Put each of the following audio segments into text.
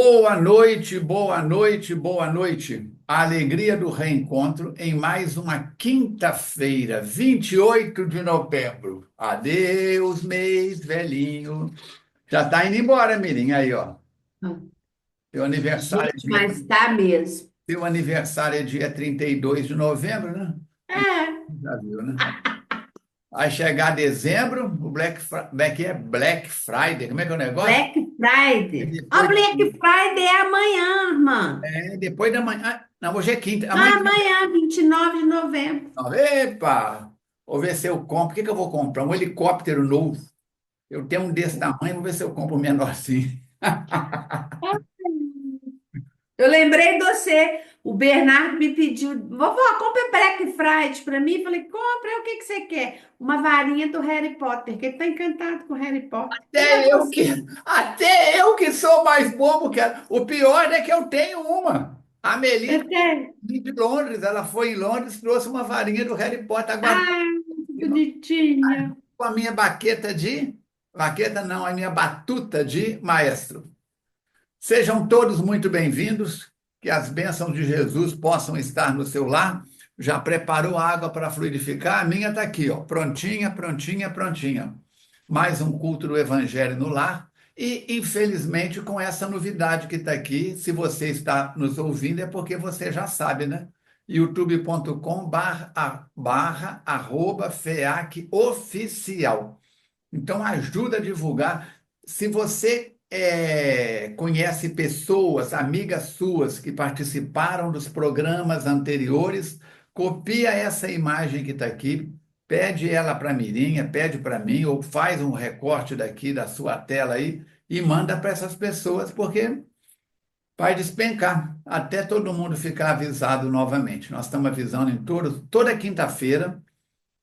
Boa noite, boa noite, boa noite. A alegria do reencontro em mais uma quinta-feira, 28 de novembro. Adeus, mês velhinho. Já está indo embora, Mirim, aí, ó. Teu aniversário é Gente, mas tá mesmo. dia 32 de novembro, né? É, Já viu, né? Vai chegar dezembro, o como é que é? Black Friday, como é que é o negócio? Black Friday. A Depois, Black Friday é amanhã, irmã. depois da manhã. Não, hoje é quinta. Amanhã. Amanhã, 29 de novembro. Epa! Vou ver se eu compro. O que que eu vou comprar? Um helicóptero novo. Eu tenho um desse tamanho, vou ver se eu compro um menorzinho. Eu lembrei de você. O Bernardo me pediu, vovó, compra Black Friday para mim. Eu falei, compra, o que que você quer? Uma varinha do Harry Potter, que ele tá encantado com o Harry Potter. Eu gosto Até de eu que, você. até eu que sou mais bobo que ela. O pior é que eu tenho uma. A Melissa Até. de Londres, ela foi em Londres, trouxe uma varinha do Harry Potter, agora Ah, que bonitinha. com a minha baqueta não, a minha batuta de maestro. Sejam todos muito bem-vindos, que as bênçãos de Jesus possam estar no seu lar. Já preparou água para fluidificar? A minha está aqui, ó, prontinha, prontinha, prontinha. Mais um culto do Evangelho no lar. E, infelizmente, com essa novidade que está aqui, se você está nos ouvindo, é porque você já sabe, né? youtube.com/arroba FEAC oficial. Então, ajuda a divulgar. Se você conhece pessoas, amigas suas que participaram dos programas anteriores, copia essa imagem que está aqui, pede ela para a Mirinha, pede para mim, ou faz um recorte daqui da sua tela aí e manda para essas pessoas, porque vai despencar até todo mundo ficar avisado novamente. Nós estamos avisando em toda quinta-feira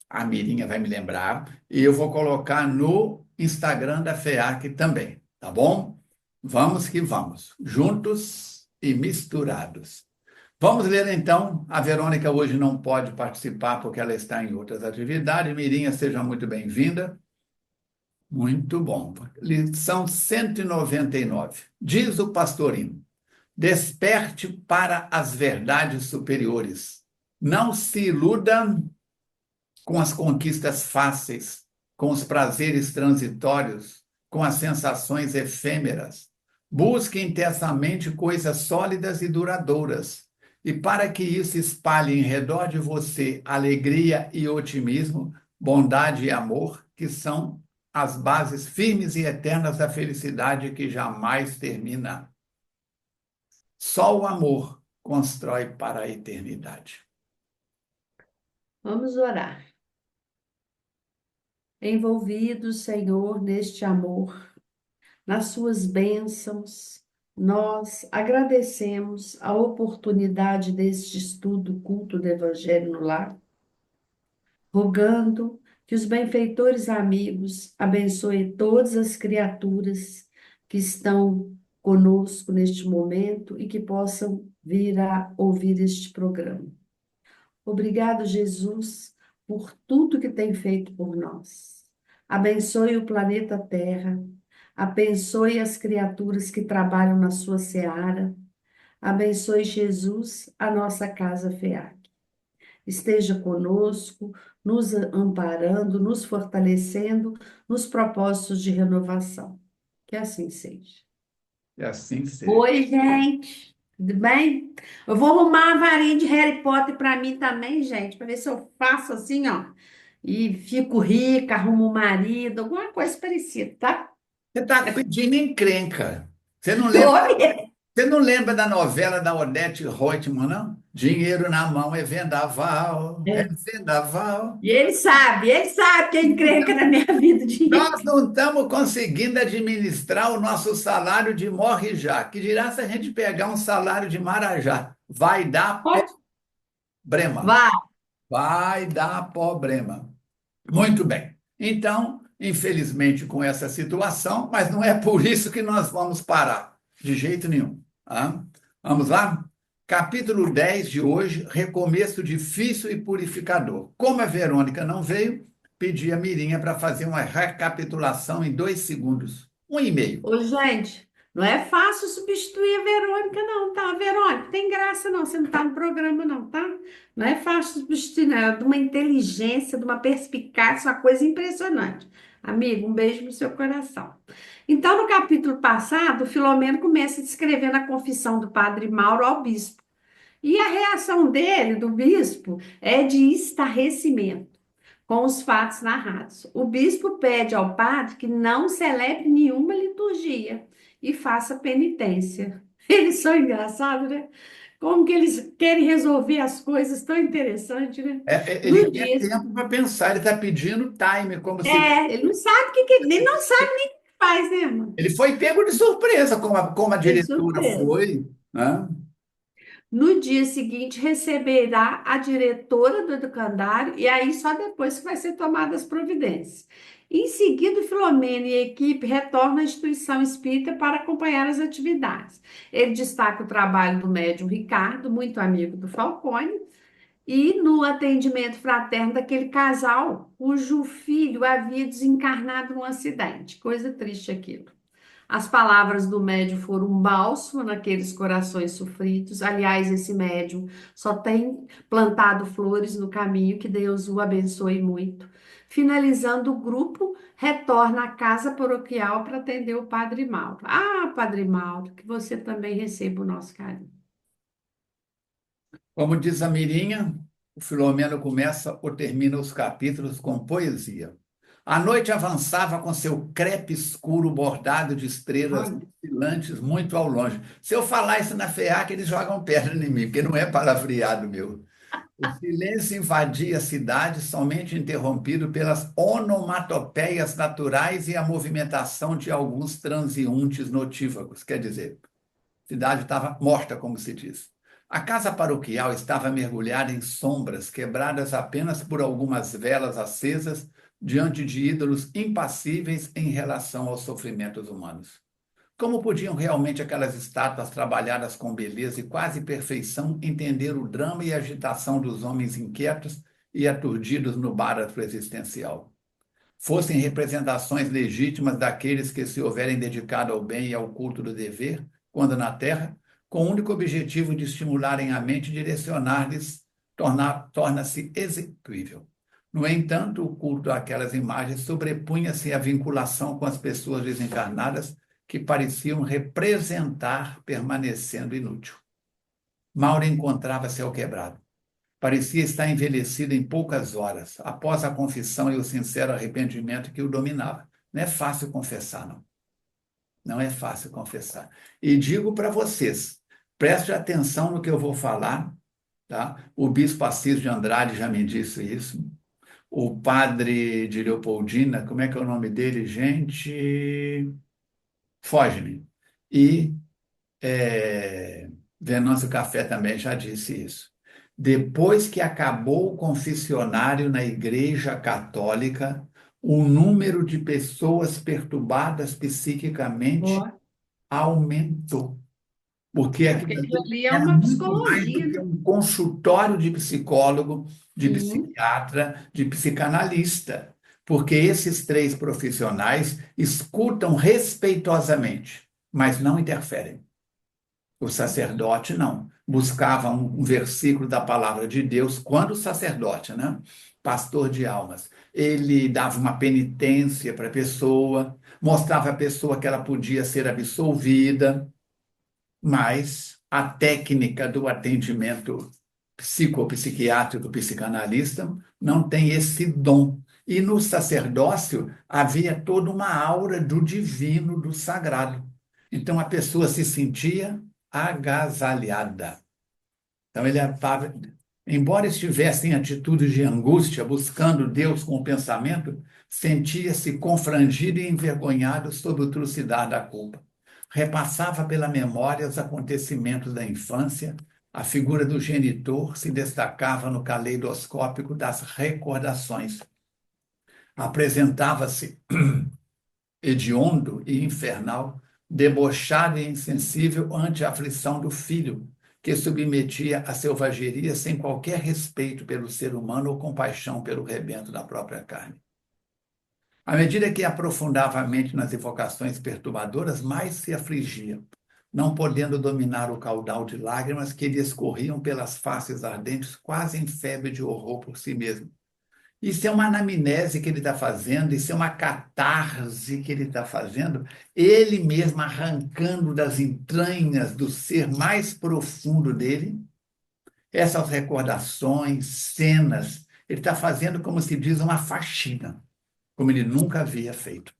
a Mirinha vai me lembrar, e eu vou colocar no Instagram da FEAC também, tá bom? Vamos que vamos, juntos e misturados. Vamos ler então. A Verônica hoje não pode participar porque ela está em outras atividades. Mirinha, seja muito bem-vinda. Muito bom. Lição 199. Diz o pastorino: desperte para as verdades superiores. Não se iluda com as conquistas fáceis, com os prazeres transitórios, com as sensações efêmeras. Busque intensamente coisas sólidas e duradouras. E para que isso espalhe em redor de você alegria e otimismo, bondade e amor, que são as bases firmes e eternas da felicidade que jamais termina. Só o amor constrói para a eternidade. Vamos orar. Envolvidos, Senhor, neste amor, nas suas bênçãos, nós agradecemos a oportunidade deste estudo culto do Evangelho no lar, rogando que os benfeitores amigos abençoem todas as criaturas que estão conosco neste momento e que possam vir a ouvir este programa. Obrigado, Jesus, por tudo que tem feito por nós. Abençoe o planeta Terra, abençoe as criaturas que trabalham na sua seara, abençoe, Jesus, a nossa casa FEAC. Esteja conosco, nos amparando, nos fortalecendo nos propósitos de renovação. Que assim seja. E assim seja. Oi, gente. Tudo bem? Eu vou arrumar uma varinha de Harry Potter para mim também, gente, para ver se eu faço assim, ó, e fico rica, arrumo um marido, alguma coisa parecida, tá? Você está pedindo encrenca. Você não lembra? Oi. Você não lembra da novela da Odete Roitman, não? Dinheiro na mão é vendaval, é É. vendaval. E ele sabe que é encrenca na minha vida, dinheiro. Nós não estamos conseguindo administrar o nosso salário de morre já. Que dirá se a gente pegar um salário de Marajá? Vai dar Pode. problema. Vá. Vai dar problema. Muito bem. Então, infelizmente, com essa situação, mas não é por isso que nós vamos parar, de jeito nenhum. Tá? Vamos lá? Capítulo 10 de hoje, recomeço difícil e purificador. Como a Verônica não veio, pedi a Mirinha para fazer uma recapitulação em 2 segundos, um e meio. Ô, gente, Não é fácil substituir a Verônica, não, tá? Verônica, tem graça não, você não tá no programa, não, tá? Não é fácil substituir, não. É de uma inteligência, de uma perspicácia, uma coisa impressionante. Amigo, um beijo no seu coração. Então, no capítulo passado, Filomeno começa descrevendo a confissão do padre Mauro ao bispo. E a reação dele, do bispo, é de estarrecimento com os fatos narrados. O bispo pede ao padre que não celebre nenhuma liturgia e faça penitência. Eles são engraçados, né? Como que eles querem resolver as coisas tão interessante, né? Ele No quer dia, tempo para pensar, ele está pedindo time, como se ele não sabe o que, ele não sabe nem o que faz, né, irmão? ele foi pego de surpresa, como a De diretora surpresa. foi, né? No dia seguinte, receberá a diretora do educandário e aí só depois que vai ser tomadas as providências. Em seguida, Filomeno e a equipe retornam à instituição espírita para acompanhar as atividades. Ele destaca o trabalho do médium Ricardo, muito amigo do Falcone, e no atendimento fraterno daquele casal cujo filho havia desencarnado num acidente. Coisa triste aquilo. As palavras do médium foram um bálsamo naqueles corações sofridos. Aliás, esse médium só tem plantado flores no caminho, que Deus o abençoe muito. Finalizando o grupo, retorna à casa paroquial para atender o Padre Mauro. Ah, Padre Mauro, que você também receba o nosso carinho. Como diz a Mirinha, o Filomeno começa ou termina os capítulos com poesia. A noite avançava com seu crepe escuro bordado de estrelas Olha, oscilantes muito ao longe. Se eu falar isso na FEAC, eles jogam pedra em mim, porque não é palavreado meu. O silêncio invadia a cidade, somente interrompido pelas onomatopeias naturais e a movimentação de alguns transeuntes notívagos. Quer dizer, a cidade estava morta, como se diz. A casa paroquial estava mergulhada em sombras, quebradas apenas por algumas velas acesas diante de ídolos impassíveis em relação aos sofrimentos humanos. Como podiam realmente aquelas estátuas trabalhadas com beleza e quase perfeição entender o drama e a agitação dos homens inquietos e aturdidos no báratro existencial? Fossem representações legítimas daqueles que se houverem dedicado ao bem e ao culto do dever, quando na Terra, com o único objetivo de estimularem a mente e direcionar-lhes, torna-se execuível. No entanto, o culto àquelas imagens sobrepunha-se à vinculação com as pessoas desencarnadas que pareciam representar permanecendo inútil. Mauro encontrava-se ao quebrado. Parecia estar envelhecido em poucas horas, após a confissão e o sincero arrependimento que o dominava. Não é fácil confessar, não. Não é fácil confessar. E digo para vocês, preste atenção no que eu vou falar, tá? O bispo Assis de Andrade já me disse isso. O padre de Leopoldina, como é que é o nome dele, gente? Foge-me. E Venâncio Café também já disse isso. Depois que acabou o confessionário na Igreja Católica, o número de pessoas perturbadas psiquicamente ó, aumentou, porque é porque aquilo aquilo ali ali é era uma muito mais do psicologia, que né? um consultório de psicólogo, de Sim. psiquiatra, de psicanalista, porque esses três profissionais escutam respeitosamente, mas não interferem. O sacerdote não. Buscava um versículo da palavra de Deus, quando o sacerdote, né? Pastor de almas, ele dava uma penitência para a pessoa, mostrava à pessoa que ela podia ser absolvida, mas a técnica do atendimento psicopsiquiátrico, psicanalista, não tem esse dom. E no sacerdócio havia toda uma aura do divino, do sagrado. Então a pessoa se sentia agasalhada. Então ele estava, embora estivesse em atitude de angústia, buscando Deus com o pensamento, sentia-se confrangido e envergonhado sob o trucidar da culpa. Repassava pela memória os acontecimentos da infância, a figura do genitor se destacava no caleidoscópio das recordações. Apresentava-se hediondo e infernal, debochado e insensível ante a aflição do filho, que submetia à selvageria sem qualquer respeito pelo ser humano ou compaixão pelo rebento da própria carne. À medida que aprofundava a mente nas evocações perturbadoras, mais se afligia, não podendo dominar o caudal de lágrimas que lhe escorriam pelas faces ardentes, quase em febre de horror por si mesmo. Isso é uma anamnese que ele está fazendo, isso é uma catarse que ele está fazendo, ele mesmo arrancando das entranhas do ser mais profundo dele, essas recordações, cenas, ele está fazendo, como se diz, uma faxina, como ele nunca havia feito.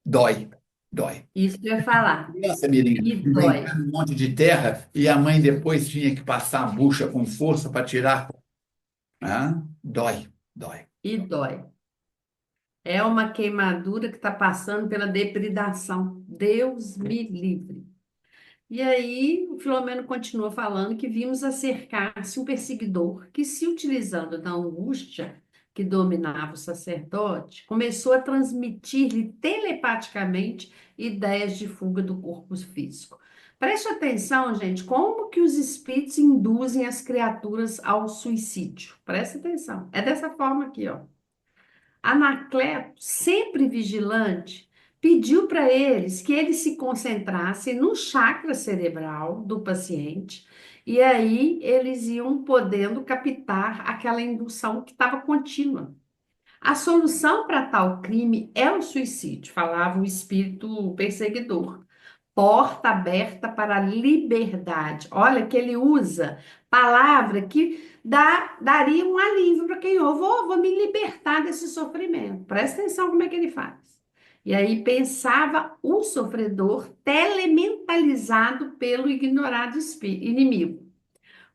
Dói, dói. Isso que eu ia falar. Criança, Mirinha, E brincar dói. num monte de terra e a mãe depois tinha que passar a bucha com força para tirar. Ah, dói, dói. E dói. É uma queimadura que está passando pela depredação. Deus me livre. E aí, o Filomeno continua falando que vimos acercar-se um perseguidor que, se utilizando da angústia que dominava o sacerdote, começou a transmitir-lhe telepaticamente ideias de fuga do corpo físico. Preste atenção, gente, como que os espíritos induzem as criaturas ao suicídio. Preste atenção. É dessa forma aqui, ó. Anacleto, sempre vigilante, pediu para eles se concentrassem no chakra cerebral do paciente e aí eles iam podendo captar aquela indução que estava contínua. A solução para tal crime é o suicídio, falava o espírito perseguidor. Porta aberta para a liberdade. Olha que ele usa palavra que daria um alívio para quem ouve. Vou me libertar desse sofrimento. Presta atenção como é que ele faz. E aí pensava o sofredor telementalizado pelo ignorado inimigo.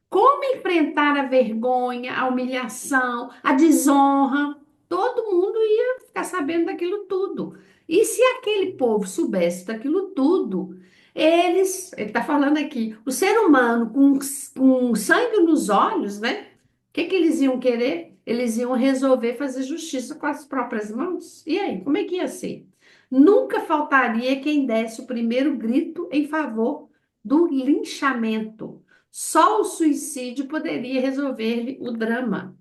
Como enfrentar a vergonha, a humilhação, a desonra? Todo mundo ia ficar sabendo daquilo tudo. E se aquele povo soubesse daquilo tudo, ele está falando aqui, o ser humano com sangue nos olhos, né? O que que eles iam querer? Eles iam resolver fazer justiça com as próprias mãos. E aí, como é que ia ser? Nunca faltaria quem desse o primeiro grito em favor do linchamento. Só o suicídio poderia resolver-lhe o drama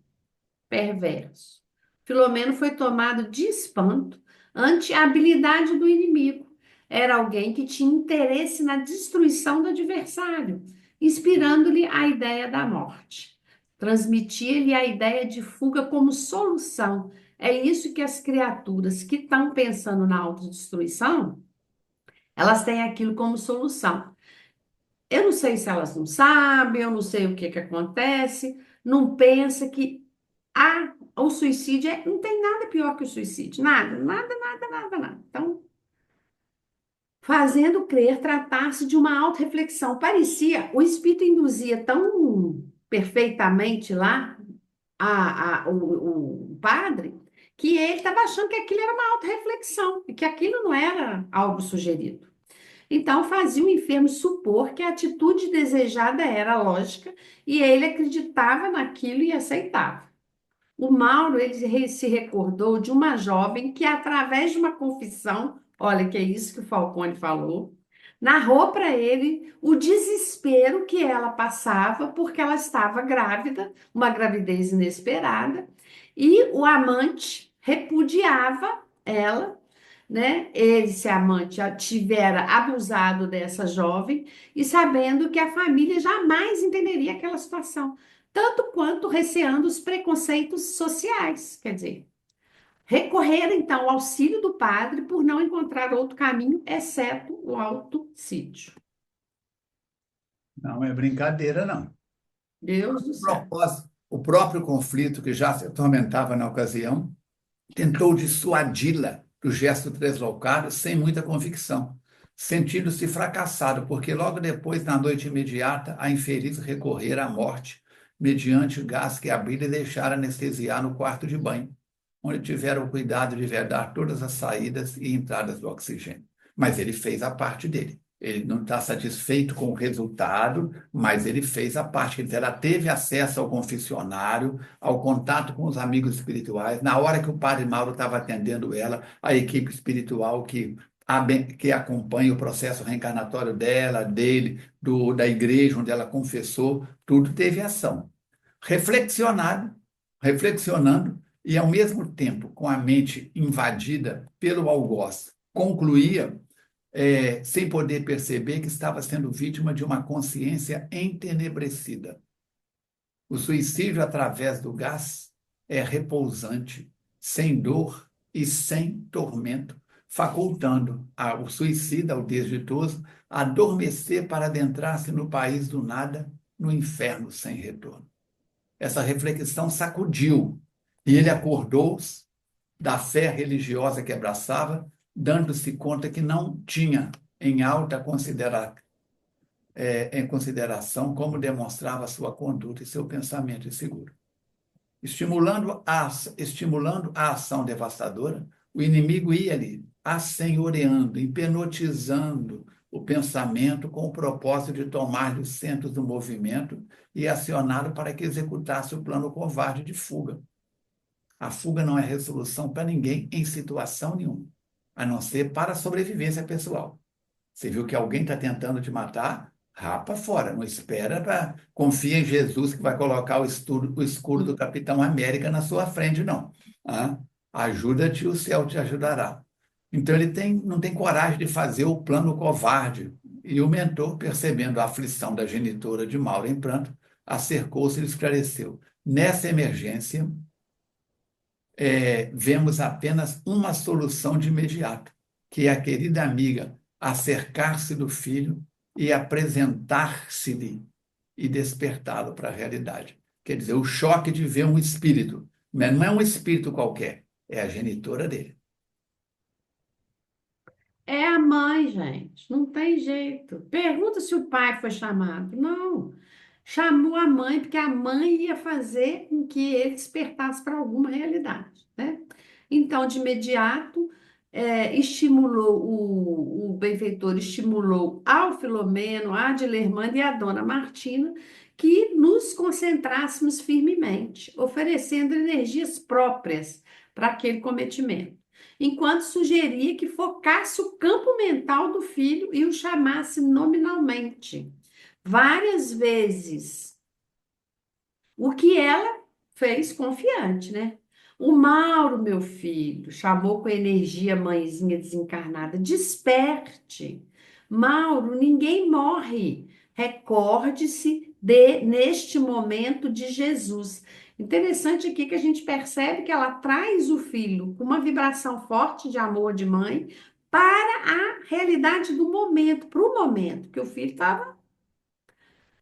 perverso. Filomeno foi tomado de espanto ante a habilidade do inimigo. Era alguém que tinha interesse na destruição do adversário, inspirando-lhe a ideia da morte. Transmitia-lhe a ideia de fuga como solução. É isso que as criaturas que estão pensando na autodestruição, elas têm aquilo como solução. Eu não sei se elas não sabem, eu não sei o que que acontece, não pensa que o suicídio não tem nada pior que o suicídio, nada, nada, nada, nada, nada. Então, fazendo crer tratar-se de uma autorreflexão. Parecia, o espírito induzia tão perfeitamente lá o padre, que ele estava achando que aquilo era uma autorreflexão, e que aquilo não era algo sugerido. Então, fazia o enfermo supor que a atitude desejada era lógica e ele acreditava naquilo e aceitava. O Mauro, se recordou de uma jovem que, através de uma confissão, olha que é isso que o Falcone falou, narrou para ele o desespero que ela passava porque ela estava grávida, uma gravidez inesperada, e o amante repudiava ela, né? Esse amante já tivera abusado dessa jovem e sabendo que a família jamais entenderia aquela situação, tanto quanto receando os preconceitos sociais, quer dizer, recorrer então ao auxílio do padre por não encontrar outro caminho, exceto o autossídio. Não é brincadeira, não. Deus do céu. Propósito, o próprio conflito que já se atormentava na ocasião tentou dissuadi-la do gesto deslocado sem muita convicção, sentindo-se fracassado, porque logo depois, na noite imediata, a infeliz recorrera à morte, mediante o gás que abrir e deixar anestesiar no quarto de banho, onde tiveram o cuidado de vedar todas as saídas e entradas do oxigênio. Mas ele fez a parte dele. Ele não está satisfeito com o resultado, mas ele fez a parte. Quer dizer, ela teve acesso ao confessionário, ao contato com os amigos espirituais. Na hora que o padre Mauro estava atendendo ela, a equipe espiritual que acompanha o processo reencarnatório dela, dele, da igreja onde ela confessou, tudo teve ação. Reflexionado, reflexionando, e, ao mesmo tempo, com a mente invadida pelo algoz, concluía, sem poder perceber, que estava sendo vítima de uma consciência entenebrecida. O suicídio através do gás é repousante, sem dor e sem tormento, facultando o suicida, o desditoso, a adormecer para adentrar-se no país do nada, no inferno sem retorno. Essa reflexão sacudiu e ele acordou da fé religiosa que abraçava, dando-se conta que não tinha em alta em consideração como demonstrava sua conduta e seu pensamento inseguro. Estimulando a ação devastadora, o inimigo ia ali, assenhoreando, hipnotizando o pensamento com o propósito de tomar os centros do movimento e acioná-lo para que executasse o plano covarde de fuga. A fuga não é resolução para ninguém em situação nenhuma, a não ser para a sobrevivência pessoal. Você viu que alguém está tentando te matar? Rapa fora, não espera para. Confia em Jesus que vai colocar o escudo do Capitão América na sua frente, não. Ah, ajuda-te, o céu te ajudará. Então ele não tem coragem de fazer o plano covarde. E o mentor, percebendo a aflição da genitora de Mauro em pranto, acercou-se e lhe esclareceu. Nessa emergência, vemos apenas uma solução de imediato, que é a querida amiga acercar-se do filho e apresentar-se-lhe e despertá-lo para a realidade. Quer dizer, o choque de ver um espírito, mas não é um espírito qualquer, é a genitora dele. É a mãe, gente. Não tem jeito. Pergunta se o pai foi chamado. Não. Chamou a mãe porque a mãe ia fazer com que ele despertasse para alguma realidade, né? Então, de imediato, o benfeitor estimulou ao Filomeno, a Dilermanda e a dona Martina que nos concentrássemos firmemente, oferecendo energias próprias para aquele cometimento, enquanto sugeria que focasse o campo mental do filho e o chamasse nominalmente, várias vezes, o que ela fez confiante, né? O Mauro, meu filho, chamou com energia a mãezinha desencarnada. Desperte. Mauro, ninguém morre. Recorde-se neste momento de Jesus. Interessante aqui que a gente percebe que ela traz o filho com uma vibração forte de amor de mãe para a realidade do momento, para o momento que o filho estava,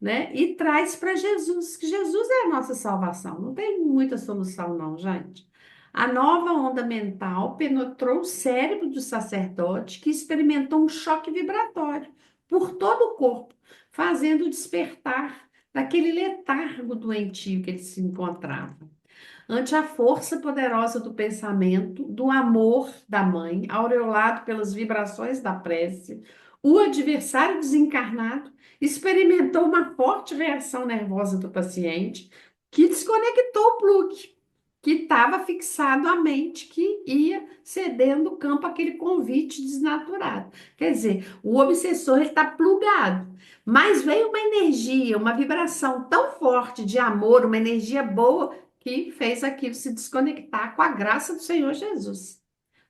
né? E traz para Jesus, que Jesus é a nossa salvação. Não tem muita solução, não, gente. A nova onda mental penetrou o cérebro do sacerdote, que experimentou um choque vibratório por todo o corpo, fazendo despertar daquele letargo doentio que ele se encontrava. Ante a força poderosa do pensamento, do amor da mãe, aureolado pelas vibrações da prece, o adversário desencarnado experimentou uma forte reação nervosa do paciente, que desconectou o plug, que estava fixado à mente, que ia cedendo o campo àquele convite desnaturado. Quer dizer, o obsessor está plugado, mas veio uma energia, uma vibração tão forte de amor, uma energia boa, que fez aquilo se desconectar com a graça do Senhor Jesus.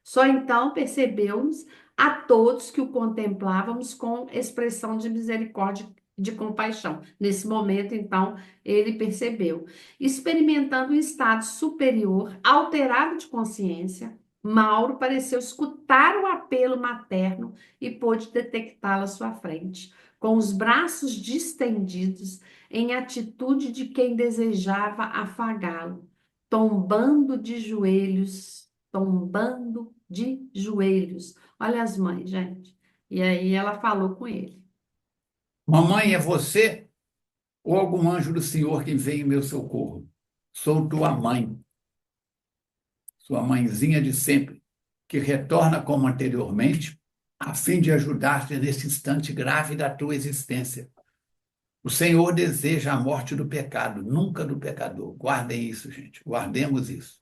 Só então percebemos a todos que o contemplávamos com expressão de misericórdia, de compaixão. Nesse momento, então, ele percebeu. Experimentando um estado superior, alterado de consciência, Mauro pareceu escutar o apelo materno e pôde detectá-lo à sua frente, com os braços distendidos, em atitude de quem desejava afagá-lo, tombando de joelhos, tombando de joelhos. Olha as mães, gente. E aí ela falou com ele. Mamãe, é você ou algum anjo do Senhor que vem em meu socorro? Sou tua mãe, sua mãezinha de sempre, que retorna como anteriormente, a fim de ajudar-te nesse instante grave da tua existência. O Senhor deseja a morte do pecado, nunca do pecador. Guardem isso, gente. Guardemos isso.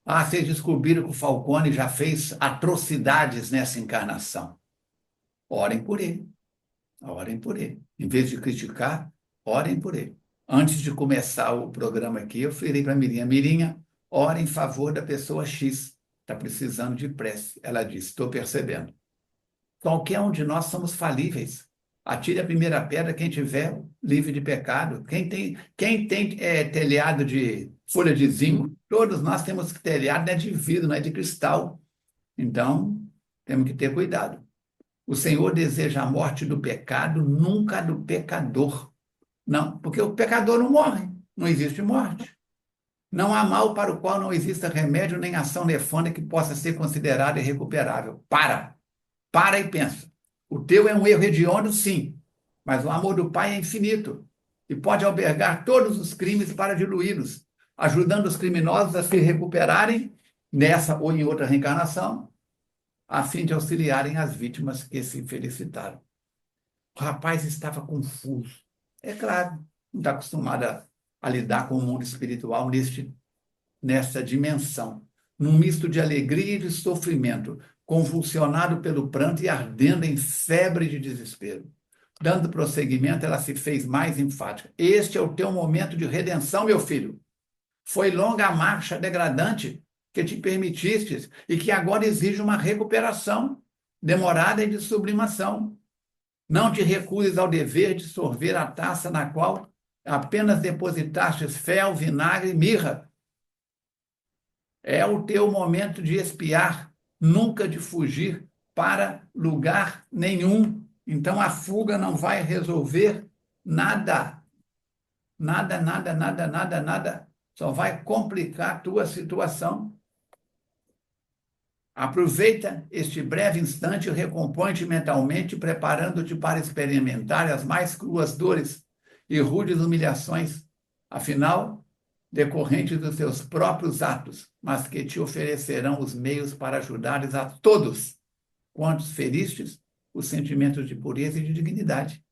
Ah, vocês descobriram que o Falcone já fez atrocidades nessa encarnação. Orem por ele. Orem por ele. Em vez de criticar, orem por ele. Antes de começar o programa aqui, eu falei para a Mirinha, Mirinha, ora em favor da pessoa X. Está precisando de prece. Ela disse: estou percebendo. Qualquer um de nós somos falíveis. Atire a primeira pedra quem tiver livre de pecado. Quem tem telhado de folha de zinco, todos nós temos telhado, não é de vidro, não é de cristal. Então, temos que ter cuidado. O Senhor deseja a morte do pecado, nunca a do pecador. Não, porque o pecador não morre, não existe morte. Não há mal para o qual não exista remédio nem ação nefanda que possa ser considerada irrecuperável. Para e pensa. O teu é um erro hediondo, sim, mas o amor do Pai é infinito e pode albergar todos os crimes para diluí-los, ajudando os criminosos a se recuperarem nessa ou em outra reencarnação, a fim de auxiliarem as vítimas que se felicitaram. O rapaz estava confuso. É claro, não está acostumado a lidar com o mundo espiritual nessa dimensão, num misto de alegria e de sofrimento, convulsionado pelo pranto e ardendo em febre de desespero. Dando prosseguimento, ela se fez mais enfática. Este é o teu momento de redenção, meu filho. Foi longa a marcha degradante que te permitistes e que agora exige uma recuperação demorada e de sublimação. Não te recuses ao dever de sorver a taça na qual apenas depositastes fel, vinagre e mirra. É o teu momento de expiar, nunca de fugir para lugar nenhum. Então a fuga não vai resolver nada. Nada, nada, nada, nada, nada. Só vai complicar a tua situação. Aproveita este breve instante e recompõe-te mentalmente, preparando-te para experimentar as mais cruas dores e rudes humilhações. Afinal, decorrentes dos seus próprios atos, mas que te oferecerão os meios para ajudares a todos quantos feristes os sentimentos de pureza e de dignidade,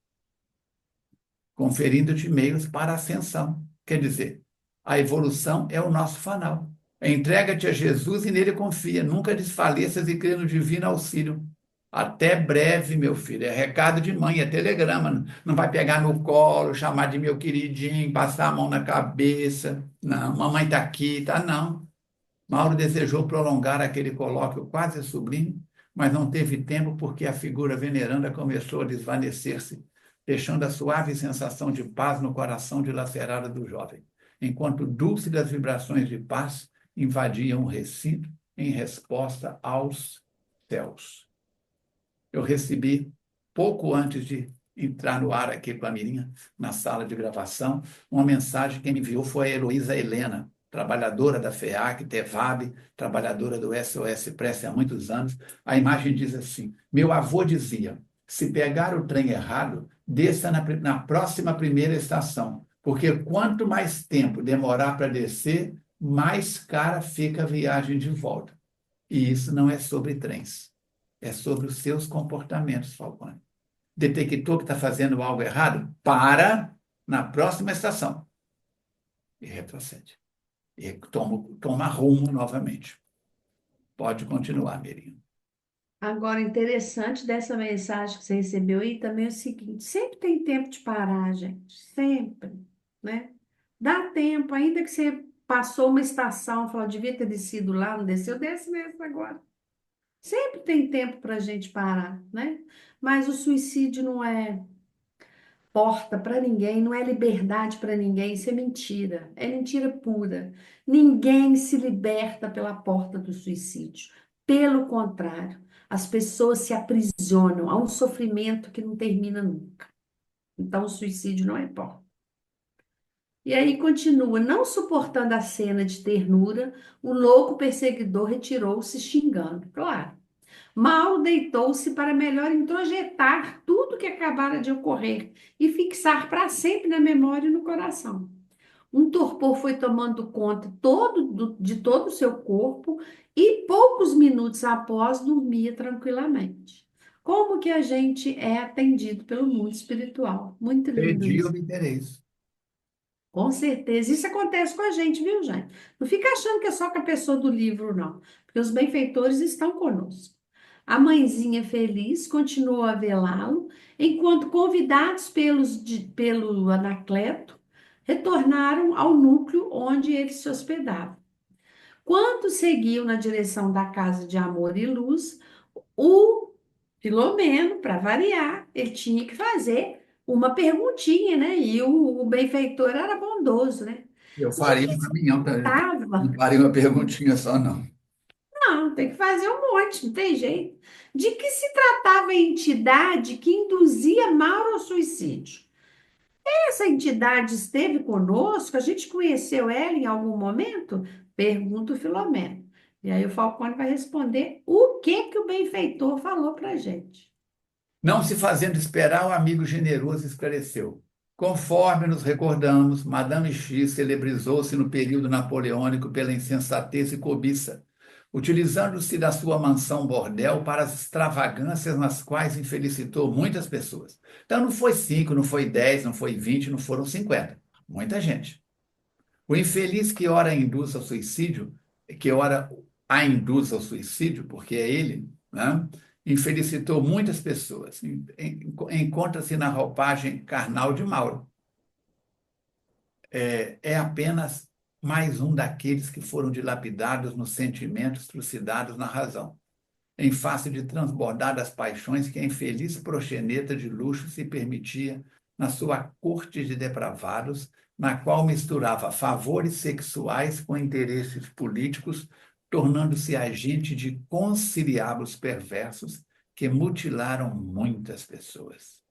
conferindo-te meios para a ascensão. Quer dizer, a evolução é o nosso fanal. Entrega-te a Jesus e nele confia. Nunca desfaleças e crê no divino auxílio. Até breve, meu filho. É recado de mãe, é telegrama. Não vai pegar no colo, chamar de meu queridinho, passar a mão na cabeça. Não, mamãe está aqui, tá? Não. Mauro desejou prolongar aquele colóquio quase sublime, mas não teve tempo porque a figura veneranda começou a desvanecer-se, deixando a suave sensação de paz no coração dilacerado do jovem, enquanto dúlcidas vibrações de paz invadiam o recinto em resposta aos céus. Eu recebi, pouco antes de entrar no ar aqui com a Mirinha, na sala de gravação, uma mensagem que me enviou foi a Heloísa Helena, trabalhadora da FEAC, TEVAB, trabalhadora do SOS Prece há muitos anos. A imagem diz assim: meu avô dizia, se pegar o trem errado, desça na próxima primeira estação, porque quanto mais tempo demorar para descer, mais cara fica a viagem de volta. E isso não é sobre trens, é sobre os seus comportamentos, Falcone. Detectou que está fazendo algo errado? Para na próxima estação e retrocede. E toma rumo novamente. Pode continuar, Mirinho. Agora, interessante dessa mensagem que você recebeu aí também é o seguinte: sempre tem tempo de parar, gente, sempre, né? Dá tempo, ainda que você passou uma estação, falou, devia ter descido lá, não desceu, desce nessa agora. Sempre tem tempo para a gente parar, né? Mas o suicídio não é porta para ninguém, não é liberdade para ninguém, isso é mentira pura. Ninguém se liberta pela porta do suicídio. Pelo contrário, as pessoas se aprisionam a um sofrimento que não termina nunca. Então, o suicídio não é porta. E aí continua, não suportando a cena de ternura, o louco perseguidor retirou-se xingando. Claro. Mal deitou-se para melhor introjetar tudo que acabara de ocorrer e fixar para sempre na memória e no coração. Um torpor foi tomando conta de todo o seu corpo e poucos minutos após dormia tranquilamente. Como que a gente é atendido pelo mundo espiritual? Muito lindo Pedi, isso. obtereis. Com certeza. Isso acontece com a gente, viu, gente? Não fica achando que é só com a pessoa do livro, não. Porque os benfeitores estão conosco. A mãezinha feliz continuou a velá-lo, enquanto convidados pelo Anacleto, retornaram ao núcleo onde ele se hospedava. Quando seguiu na direção da casa de amor e luz, o Filomeno, para variar, ele tinha que fazer uma perguntinha, né? E o benfeitor era bondoso, né? Eu De faria que um se caminhão também. Não tratava? faria uma perguntinha só, não. Não, tem que fazer um monte, não tem jeito. De que se tratava a entidade que induzia Mauro ao suicídio? Essa entidade esteve conosco? A gente conheceu ela em algum momento? Pergunta o Filomeno. E aí o Falcone vai responder o que que o benfeitor falou para a gente. Não se fazendo esperar, o amigo generoso esclareceu. Conforme nos recordamos, Madame X celebrizou-se no período napoleônico pela insensatez e cobiça, utilizando-se da sua mansão bordel para as extravagâncias nas quais infelicitou muitas pessoas. Então não foi 5, não foi 10, não foi 20, não foram 50. Muita gente. O infeliz que ora induz ao suicídio, que ora a induz ao suicídio, porque é ele, né? Infelicitou muitas pessoas. Encontra-se na roupagem carnal de Mauro. É apenas mais um daqueles que foram dilapidados nos sentimentos, trucidados na razão, em face de transbordar das paixões que a infeliz proxeneta de luxo se permitia na sua corte de depravados, na qual misturava favores sexuais com interesses políticos, tornando-se agente de conciliábulos perversos que mutilaram muitas pessoas.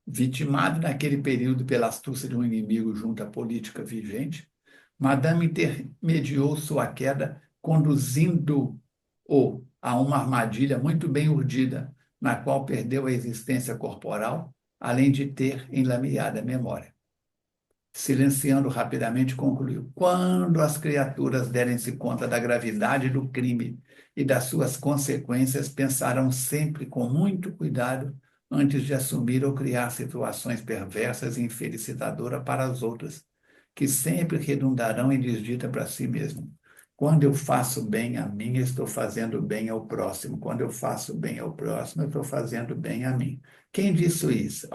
Vitimado naquele período pela astúcia de um inimigo junto à política vigente, Madame intermediou sua queda, conduzindo-o a uma armadilha muito bem urdida, na qual perdeu a existência corporal, além de ter enlameada a memória. Silenciando rapidamente, concluiu: quando as criaturas derem-se conta da gravidade do crime e das suas consequências, pensarão sempre com muito cuidado antes de assumir ou criar situações perversas e infelicitadoras para as outras, que sempre redundarão em desdita para si mesmo. Quando eu faço bem a mim, estou fazendo bem ao próximo. Quando eu faço bem ao próximo, eu estou fazendo bem a mim. Quem disse isso?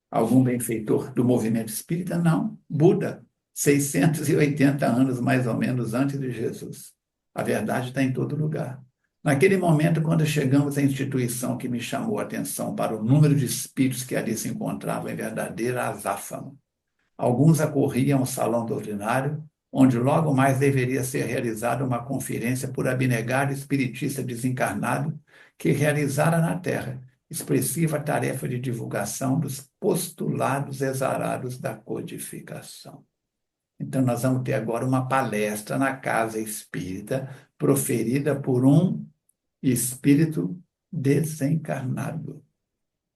Algum benfeitor do movimento espírita? Não. Buda, 680 anos mais ou menos antes de Jesus. A verdade está em todo lugar. Naquele momento, quando chegamos à instituição que me chamou a atenção para o número de espíritos que ali se encontravam em verdadeira azáfama, alguns acorriam ao salão doutrinário, onde logo mais deveria ser realizada uma conferência por abnegado espiritista desencarnado que realizara na Terra expressiva tarefa de divulgação dos postulados exarados da codificação. Então, nós vamos ter agora uma palestra na Casa Espírita, proferida por um espírito desencarnado.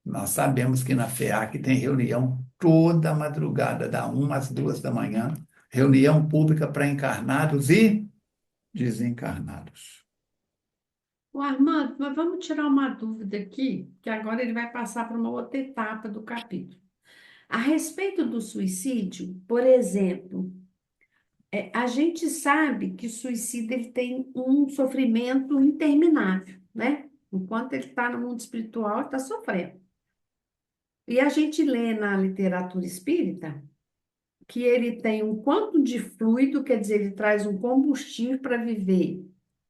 Nós sabemos que na FEAC tem reunião toda madrugada, da 1 às 2 da manhã, reunião pública para encarnados e desencarnados. O Armando, mas vamos tirar uma dúvida aqui, que agora ele vai passar para uma outra etapa do capítulo. A respeito do suicídio, por exemplo, a gente sabe que o suicídio ele tem um sofrimento interminável, né? Enquanto ele está no mundo espiritual, ele está sofrendo. E a gente lê na literatura espírita que ele tem um quanto de fluido, quer dizer, ele traz um combustível para viver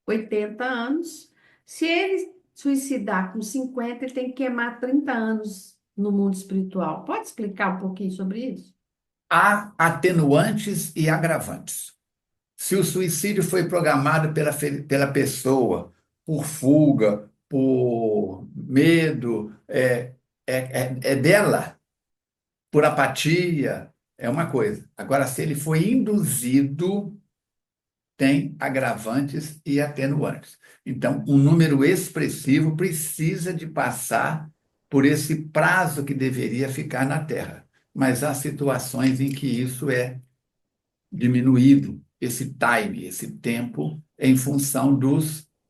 80 anos. Se ele suicidar com 50, ele tem que queimar 30 anos no mundo espiritual. Pode explicar um pouquinho sobre isso? Há atenuantes e agravantes. Se o suicídio foi programado pela pessoa por fuga, por medo, é dela, por apatia, é uma coisa. Agora, se ele foi induzido, tem agravantes e atenuantes. Então, um número expressivo precisa de passar por esse prazo que deveria ficar na Terra. Mas há situações em que isso é diminuído, esse time, esse tempo, em função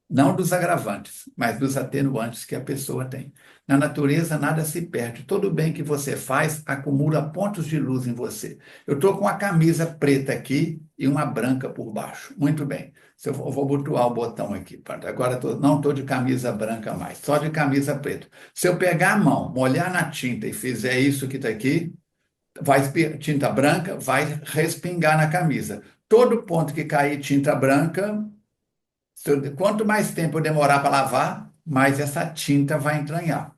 não dos agravantes, mas dos atenuantes que a pessoa tem. Na natureza, nada se perde. Todo bem que você faz acumula pontos de luz em você. Eu estou com a camisa preta aqui e uma branca por baixo. Muito bem. Se eu vou botar o botão aqui. Agora não estou de camisa branca mais, só de camisa preta. Se eu pegar a mão, molhar na tinta e fizer isso que está aqui, tinta branca, vai respingar na camisa. Todo ponto que cair tinta branca, quanto mais tempo eu demorar para lavar, mais essa tinta vai entranhar.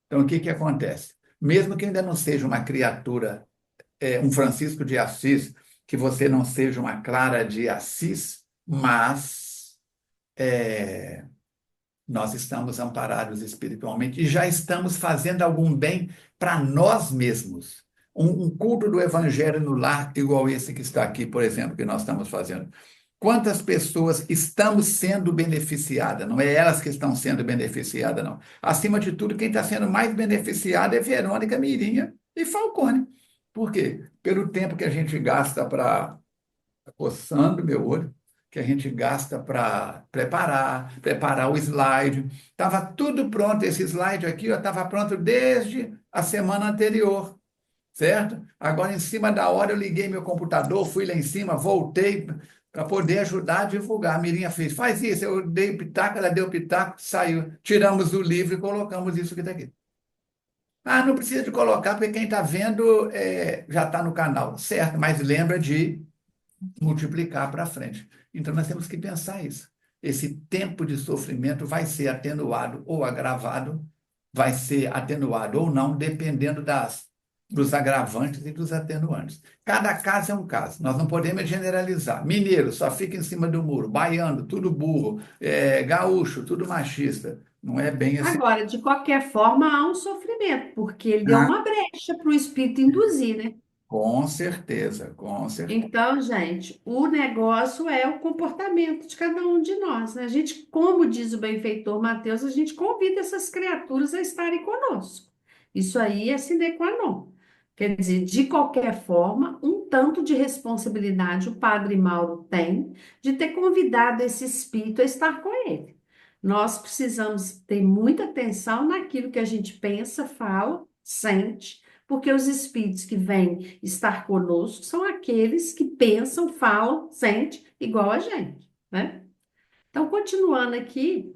Então, o que que acontece? Mesmo que ainda não seja uma criatura, um Francisco de Assis, que você não seja uma Clara de Assis, mas é, nós estamos amparados espiritualmente e já estamos fazendo algum bem para nós mesmos. Um culto do evangelho no lar, igual esse que está aqui, por exemplo, que nós estamos fazendo. Quantas pessoas estamos sendo beneficiadas? Não é elas que estão sendo beneficiadas, não. Acima de tudo, quem está sendo mais beneficiada é Verônica, Mirinha e Falcone. Por quê? Pelo tempo que a gente gasta para coçando meu olho, que a gente gasta para preparar o slide. Estava tudo pronto, esse slide aqui estava pronto desde a semana anterior, certo? Agora, em cima da hora, eu liguei meu computador, fui lá em cima, voltei para poder ajudar a divulgar. A Mirinha fez, faz isso, eu dei pitaco, ela deu pitaco, saiu. Tiramos o livro e colocamos isso que está aqui. Ah, não precisa de colocar, porque quem está vendo já está no canal, certo? Mas lembra de multiplicar para frente. Então, nós temos que pensar isso. Esse tempo de sofrimento vai ser atenuado ou agravado, vai ser atenuado ou não, dependendo dos agravantes e dos atenuantes. Cada caso é um caso, nós não podemos generalizar. Mineiro só fica em cima do muro, baiano, tudo burro, gaúcho, tudo machista. Não é bem assim. Agora, de qualquer forma, há um sofrimento, porque ele deu Ah, uma brecha para o espírito induzir, né? com certeza, com certeza. Então, gente, o negócio é o comportamento de cada um de nós, né? A gente, como diz o benfeitor Mateus, a gente convida essas criaturas a estarem conosco. Isso aí é sine qua non. Quer dizer, de qualquer forma, um tanto de responsabilidade o Padre Mauro tem de ter convidado esse espírito a estar com ele. Nós precisamos ter muita atenção naquilo que a gente pensa, fala, sente, porque os espíritos que vêm estar conosco são aqueles que pensam, falam, sentem igual a gente, né? Então, continuando aqui,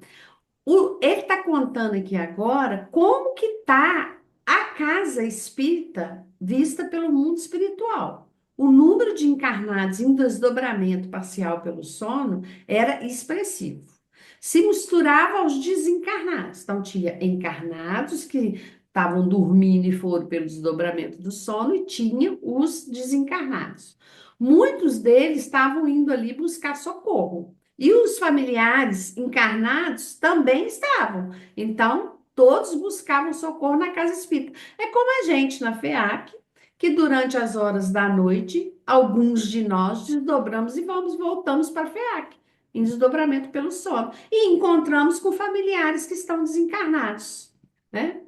ele está contando aqui agora como que está a casa espírita vista pelo mundo espiritual. O número de encarnados em desdobramento parcial pelo sono era expressivo. Se misturava aos desencarnados. Então, tinha encarnados que estavam dormindo e foram pelo desdobramento do sono, e tinha os desencarnados. Muitos deles estavam indo ali buscar socorro. E os familiares encarnados também estavam. Então, todos buscavam socorro na casa espírita. É como a gente na FEAC, que durante as horas da noite, alguns de nós desdobramos e voltamos para a FEAC, em desdobramento pelo sono. E encontramos com familiares que estão desencarnados, né?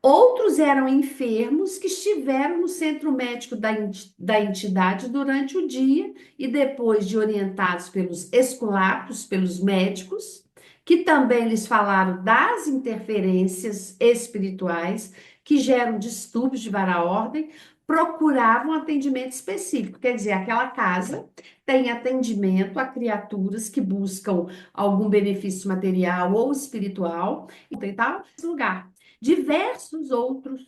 Outros eram enfermos que estiveram no centro médico da entidade durante o dia e depois de orientados pelos esculápios, pelos médicos, que também lhes falaram das interferências espirituais que geram distúrbios de vara ordem, procuravam atendimento específico. Quer dizer, aquela casa tem atendimento a criaturas que buscam algum benefício material ou espiritual e tal, lugar. Diversos outros.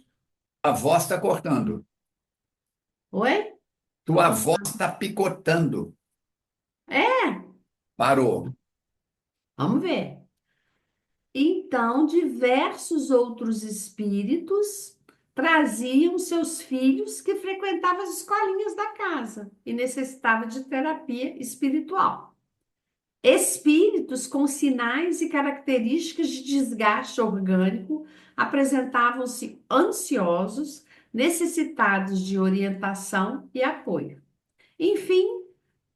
A voz está cortando. Oi? Tua voz está picotando. É, Parou. vamos ver. Então, diversos outros espíritos traziam seus filhos que frequentavam as escolinhas da casa e necessitavam de terapia espiritual. Espíritos com sinais e características de desgaste orgânico apresentavam-se ansiosos, necessitados de orientação e apoio. Enfim,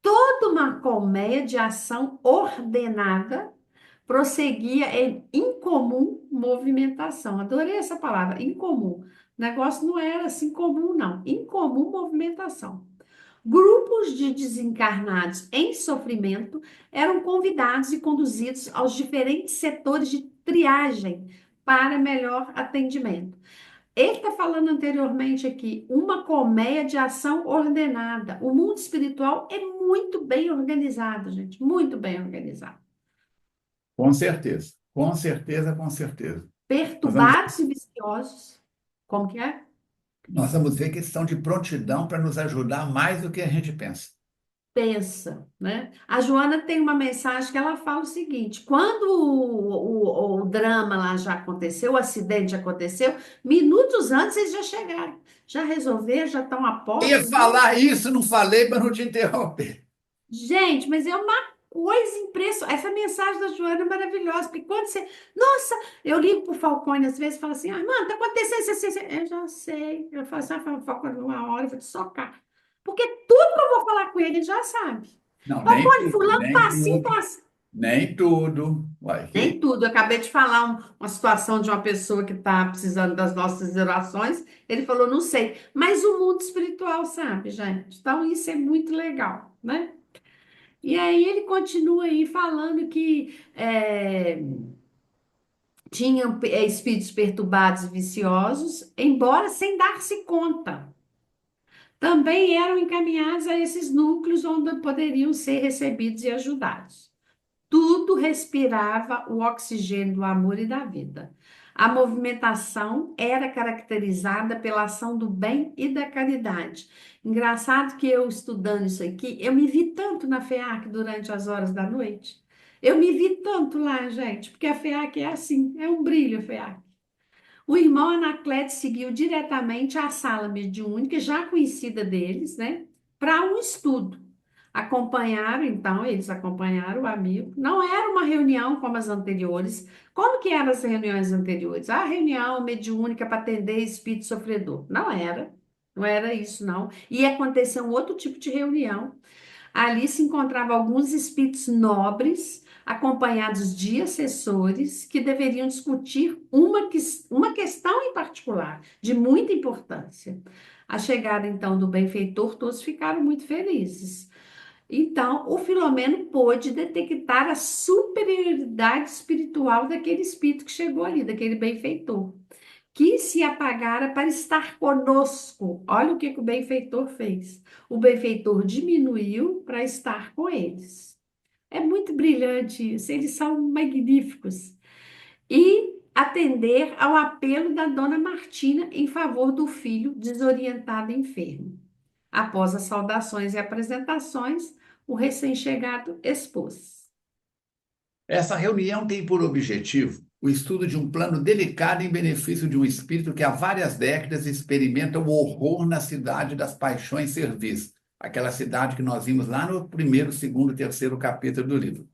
toda uma colmeia de ação ordenada prosseguia em incomum movimentação. Adorei essa palavra, incomum. O negócio não era assim comum, não. Incomum movimentação. Grupos de desencarnados em sofrimento eram convidados e conduzidos aos diferentes setores de triagem para melhor atendimento. Ele está falando anteriormente aqui, uma colmeia de ação ordenada. O mundo espiritual é muito bem organizado, gente, muito bem organizado. Com certeza. Com certeza, com certeza. Nós vamos... Perturbados e viciosos, como que é? Nós vamos ver que estão de prontidão para nos ajudar mais do que a gente pensa. Pensa, né? A Joana tem uma mensagem que ela fala o seguinte: quando o drama lá já aconteceu, o acidente aconteceu, minutos antes eles já chegaram, já resolveram, já estão a Ia postos. falar isso, não falei para não te interromper. Gente, mas é uma coisa impressionante. Essa mensagem da Joana é maravilhosa, porque quando você. Nossa, eu ligo pro Falcone às vezes e falo assim: ah, mano, tá acontecendo isso, assim, assim. Eu já sei. Eu falo assim: ah, Falcone, uma hora eu vou te socar. Porque tudo que eu vou falar com ele, ele já sabe. Não, nem Falcone, tudo, fulano nem tá assim, tudo, tá assim. nem tudo. Uai, Nem tudo. Eu acabei de falar uma situação de uma pessoa que está precisando das nossas orações. Ele falou, não sei. Mas o mundo espiritual sabe, gente. Então, isso é muito legal, né? E aí ele continua aí falando que tinham espíritos perturbados e viciosos, embora sem dar-se conta. Também eram encaminhados a esses núcleos onde poderiam ser recebidos e ajudados. Tudo respirava o oxigênio do amor e da vida. A movimentação era caracterizada pela ação do bem e da caridade. Engraçado que eu estudando isso aqui, eu me vi tanto na FEAC durante as horas da noite. Eu me vi tanto lá, gente, porque a FEAC é assim, é um brilho a FEAC. O irmão Anacleto seguiu diretamente à sala mediúnica, já conhecida deles, né, para um estudo. Acompanharam, então, eles acompanharam o amigo. Não era uma reunião como as anteriores. Como que eram as reuniões anteriores? A reunião mediúnica para atender espírito sofredor. Não era. Não era isso, não. Ia acontecer um outro tipo de reunião. Ali se encontravam alguns espíritos nobres, acompanhados de assessores, que deveriam discutir uma questão em particular, de muita importância. A chegada, então, do benfeitor, todos ficaram muito felizes. Então, o Filomeno pôde detectar a superioridade espiritual daquele espírito que chegou ali, daquele benfeitor, que se apagara para estar conosco. Olha o que que o benfeitor fez. O benfeitor diminuiu para estar com eles. É muito brilhante isso, eles são magníficos. E atender ao apelo da dona Martina em favor do filho desorientado e enfermo. Após as saudações e apresentações, o recém-chegado expôs. Essa reunião tem por objetivo o estudo de um plano delicado em benefício de um espírito que há várias décadas experimenta o horror na cidade das paixões servis, aquela cidade que nós vimos lá no primeiro, segundo, terceiro capítulo do livro,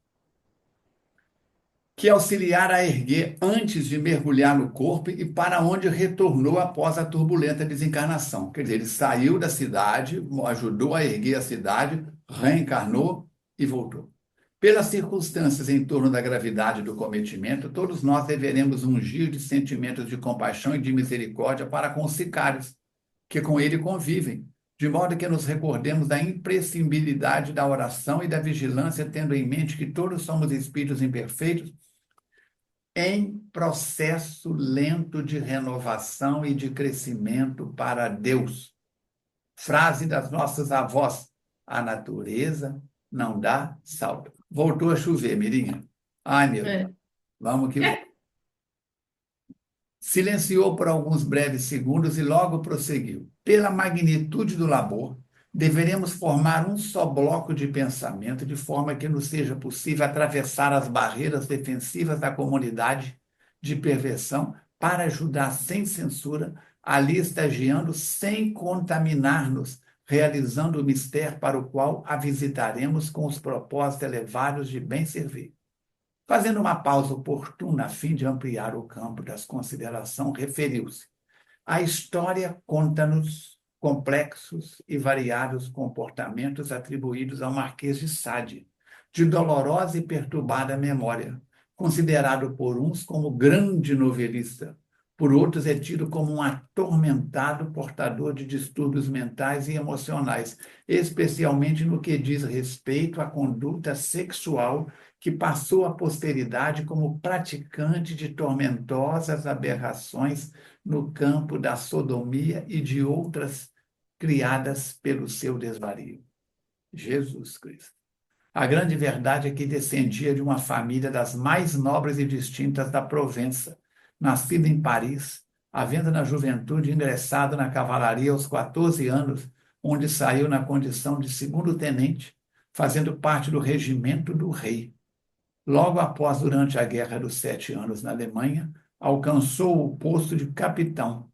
que auxiliar a erguer antes de mergulhar no corpo e para onde retornou após a turbulenta desencarnação. Quer dizer, ele saiu da cidade, ajudou a erguer a cidade, reencarnou e voltou. Pelas circunstâncias em torno da gravidade do cometimento, todos nós deveremos ungir de sentimentos de compaixão e de misericórdia para com os sicários, que com ele convivem, de modo que nos recordemos da imprescindibilidade da oração e da vigilância, tendo em mente que todos somos espíritos imperfeitos em processo lento de renovação e de crescimento para Deus. Frase das nossas avós: a natureza não dá salto. Voltou a chover, Mirinha. Ai, meu Deus. É. Vamos que vamos. Silenciou por alguns breves segundos e logo prosseguiu. Pela magnitude do labor, deveremos formar um só bloco de pensamento, de forma que nos seja possível atravessar as barreiras defensivas da comunidade de perversão para ajudar sem censura, ali estagiando sem contaminar-nos, realizando o mistério para o qual a visitaremos com os propósitos elevados de bem servir. Fazendo uma pausa oportuna a fim de ampliar o campo das considerações, referiu-se. A história conta-nos complexos e variados comportamentos atribuídos ao Marquês de Sade, de dolorosa e perturbada memória, considerado por uns como grande novelista, por outros é tido como um atormentado portador de distúrbios mentais e emocionais, especialmente no que diz respeito à conduta sexual que passou à posteridade como praticante de tormentosas aberrações no campo da sodomia e de outras criadas pelo seu desvario. Jesus Cristo. A grande verdade é que descendia de uma família das mais nobres e distintas da Provença, nascida em Paris, havendo na juventude ingressado na cavalaria aos 14 anos, onde saiu na condição de segundo-tenente, fazendo parte do regimento do rei. Logo após, durante a Guerra dos Sete Anos na Alemanha, alcançou o posto de capitão.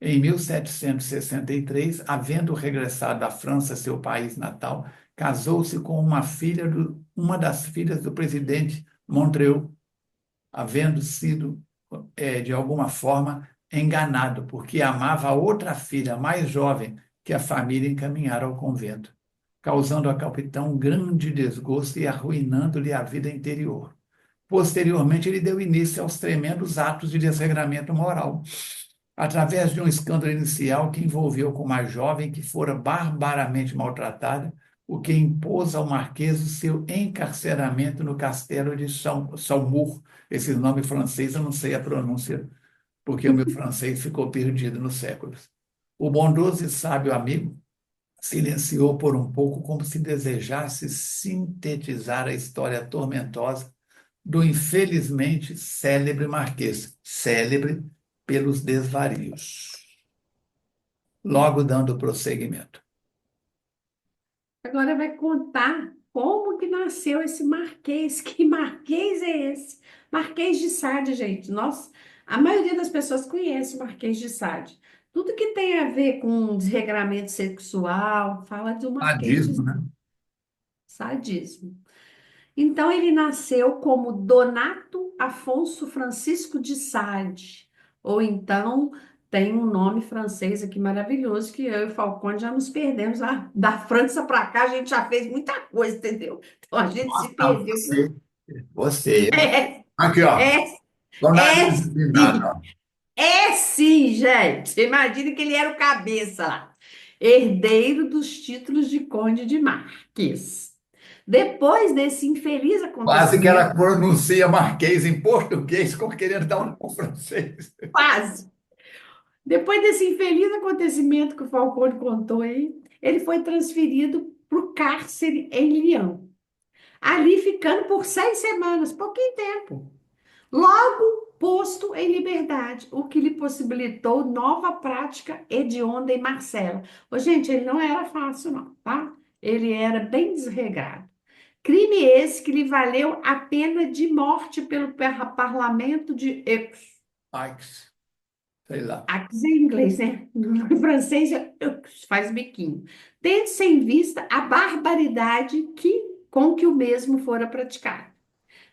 Em 1763, havendo regressado à França, seu país natal, casou-se com uma das filhas do presidente Montreuil, havendo sido, de alguma forma, enganado, porque amava a outra filha mais jovem que a família encaminhara ao convento, causando ao capitão grande desgosto e arruinando-lhe a vida interior. Posteriormente, ele deu início aos tremendos atos de desregramento moral, através de um escândalo inicial que envolveu com uma jovem que fora barbaramente maltratada, o que impôs ao marquês o seu encarceramento no castelo de Saumur. Esse nome francês eu não sei a pronúncia, porque o meu francês ficou perdido nos séculos. O bondoso e sábio amigo silenciou por um pouco, como se desejasse sintetizar a história tormentosa do infelizmente célebre marquês, célebre pelos desvarios. Logo dando prosseguimento. Agora vai contar como que nasceu esse Marquês. Que Marquês é esse? Marquês de Sade, gente. Nossa, a maioria das pessoas conhece o Marquês de Sade. Tudo que tem a ver com desregramento sexual, fala do Marquês de Sadismo, né? Sadismo. Então, ele nasceu como Donato Afonso Francisco de Sade, ou então tem um nome francês aqui maravilhoso, que eu e o Falcone já nos perdemos. Ah, da França para cá, a gente já fez muita coisa, entendeu? Então, a gente se Não, perdeu. você. É, Aqui, ó. é, O é nariz empinado, sim, ó. é sim, gente. Imagine que ele era o cabeça lá, herdeiro dos títulos de Conde de Marques. Depois desse infeliz Quase que acontecimento, ela pronuncia marquês em português, como querendo dar um nome francês. quase. Depois desse infeliz acontecimento que o Falcone contou aí, ele foi transferido para o cárcere em Lyon. Ali ficando por 6 semanas, pouquinho tempo. Logo posto em liberdade, o que lhe possibilitou nova prática hedionda em Marcela. Ô, gente, ele não era fácil, não, tá? Ele era bem desregrado. Crime esse que lhe valeu a pena de morte pelo parlamento de Aix. Aix, sei lá. Aix é em inglês, né? No francês é Aix, faz biquinho. Tendo-se em vista a barbaridade com que o mesmo fora praticado.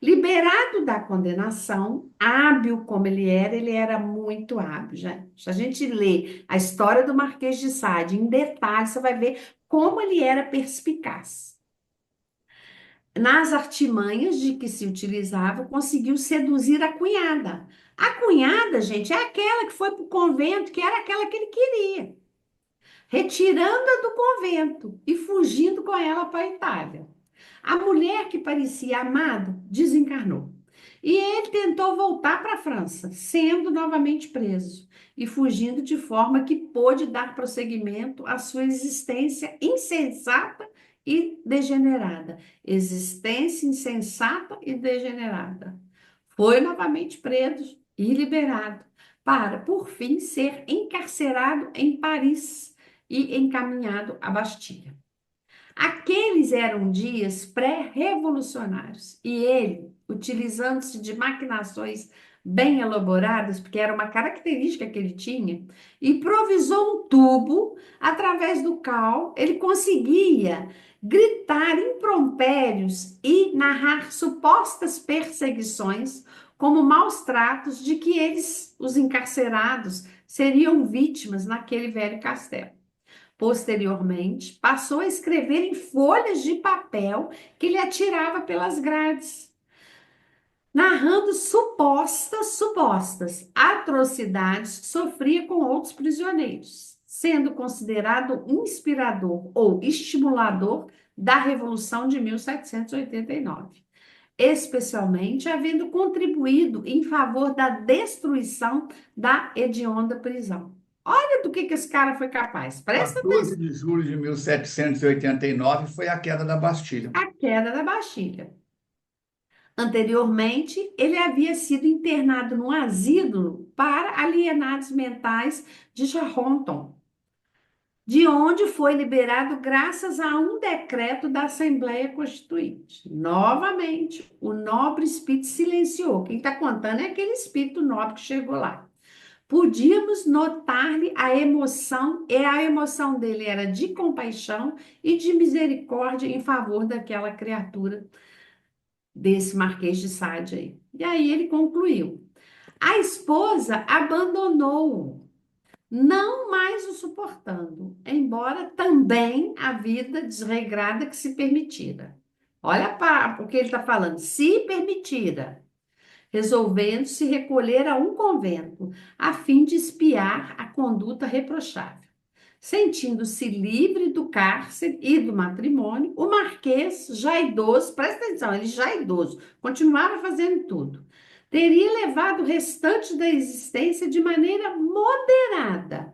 Liberado da condenação, hábil como ele era muito hábil, gente. Se a gente lê a história do Marquês de Sade em detalhes, você vai ver como ele era perspicaz. Nas artimanhas de que se utilizava, conseguiu seduzir a cunhada. A cunhada, gente, é aquela que foi para o convento, que era aquela que ele queria, retirando-a do convento e fugindo com ela para a Itália. A mulher que parecia amado desencarnou. E ele tentou voltar para a França, sendo novamente preso e fugindo de forma que pôde dar prosseguimento à sua existência insensata e degenerada. Existência insensata e degenerada. Foi novamente preso e liberado, para, por fim, ser encarcerado em Paris e encaminhado à Bastilha. Aqueles eram dias pré-revolucionários e ele, utilizando-se de maquinações bem elaboradas, porque era uma característica que ele tinha, improvisou um tubo através do qual ele conseguia gritar impropérios e narrar supostas perseguições como maus tratos de que eles, os encarcerados, seriam vítimas naquele velho castelo. Posteriormente, passou a escrever em folhas de papel que ele atirava pelas grades, narrando supostas atrocidades que sofria com outros prisioneiros, sendo considerado inspirador ou estimulador da Revolução de 1789, especialmente havendo contribuído em favor da destruição da hedionda prisão. Olha do que esse cara foi capaz. Presta 14 atenção. de julho de 1789 foi a queda da Bastilha. A queda da Bastilha. Anteriormente, ele havia sido internado num asilo para alienados mentais de Charenton, de onde foi liberado graças a um decreto da Assembleia Constituinte. Novamente, o nobre espírito silenciou. Quem está contando é aquele espírito nobre que chegou lá. Podíamos notar-lhe a emoção, e a emoção dele era de compaixão e de misericórdia em favor daquela criatura, desse Marquês de Sade aí. E aí ele concluiu. A esposa abandonou-o, não mais o suportando, embora também a vida desregrada que se permitira. Olha para o que ele está falando, se permitira, resolvendo se recolher a um convento, a fim de espiar a conduta reprochável. Sentindo-se livre do cárcere e do matrimônio, o marquês, já idoso, presta atenção, ele já idoso, continuava fazendo tudo, teria levado o restante da existência de maneira moderada,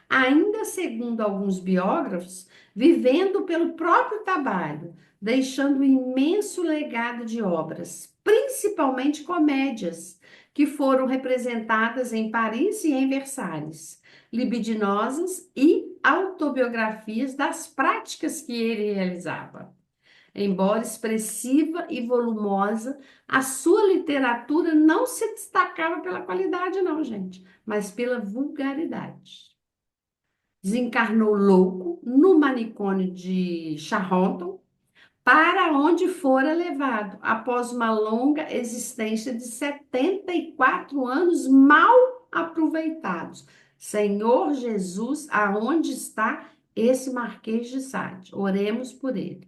ainda segundo alguns biógrafos, vivendo pelo próprio trabalho, deixando um imenso legado de obras, principalmente comédias, que foram representadas em Paris e em Versalhes, libidinosas e autobiografias das práticas que ele realizava. Embora expressiva e volumosa, a sua literatura não se destacava pela qualidade, não, gente, mas pela vulgaridade. Desencarnou louco no manicômio de Charenton, para onde fora levado, após uma longa existência de 74 anos mal aproveitados. Senhor Jesus, aonde está esse Marquês de Sade? Oremos por ele.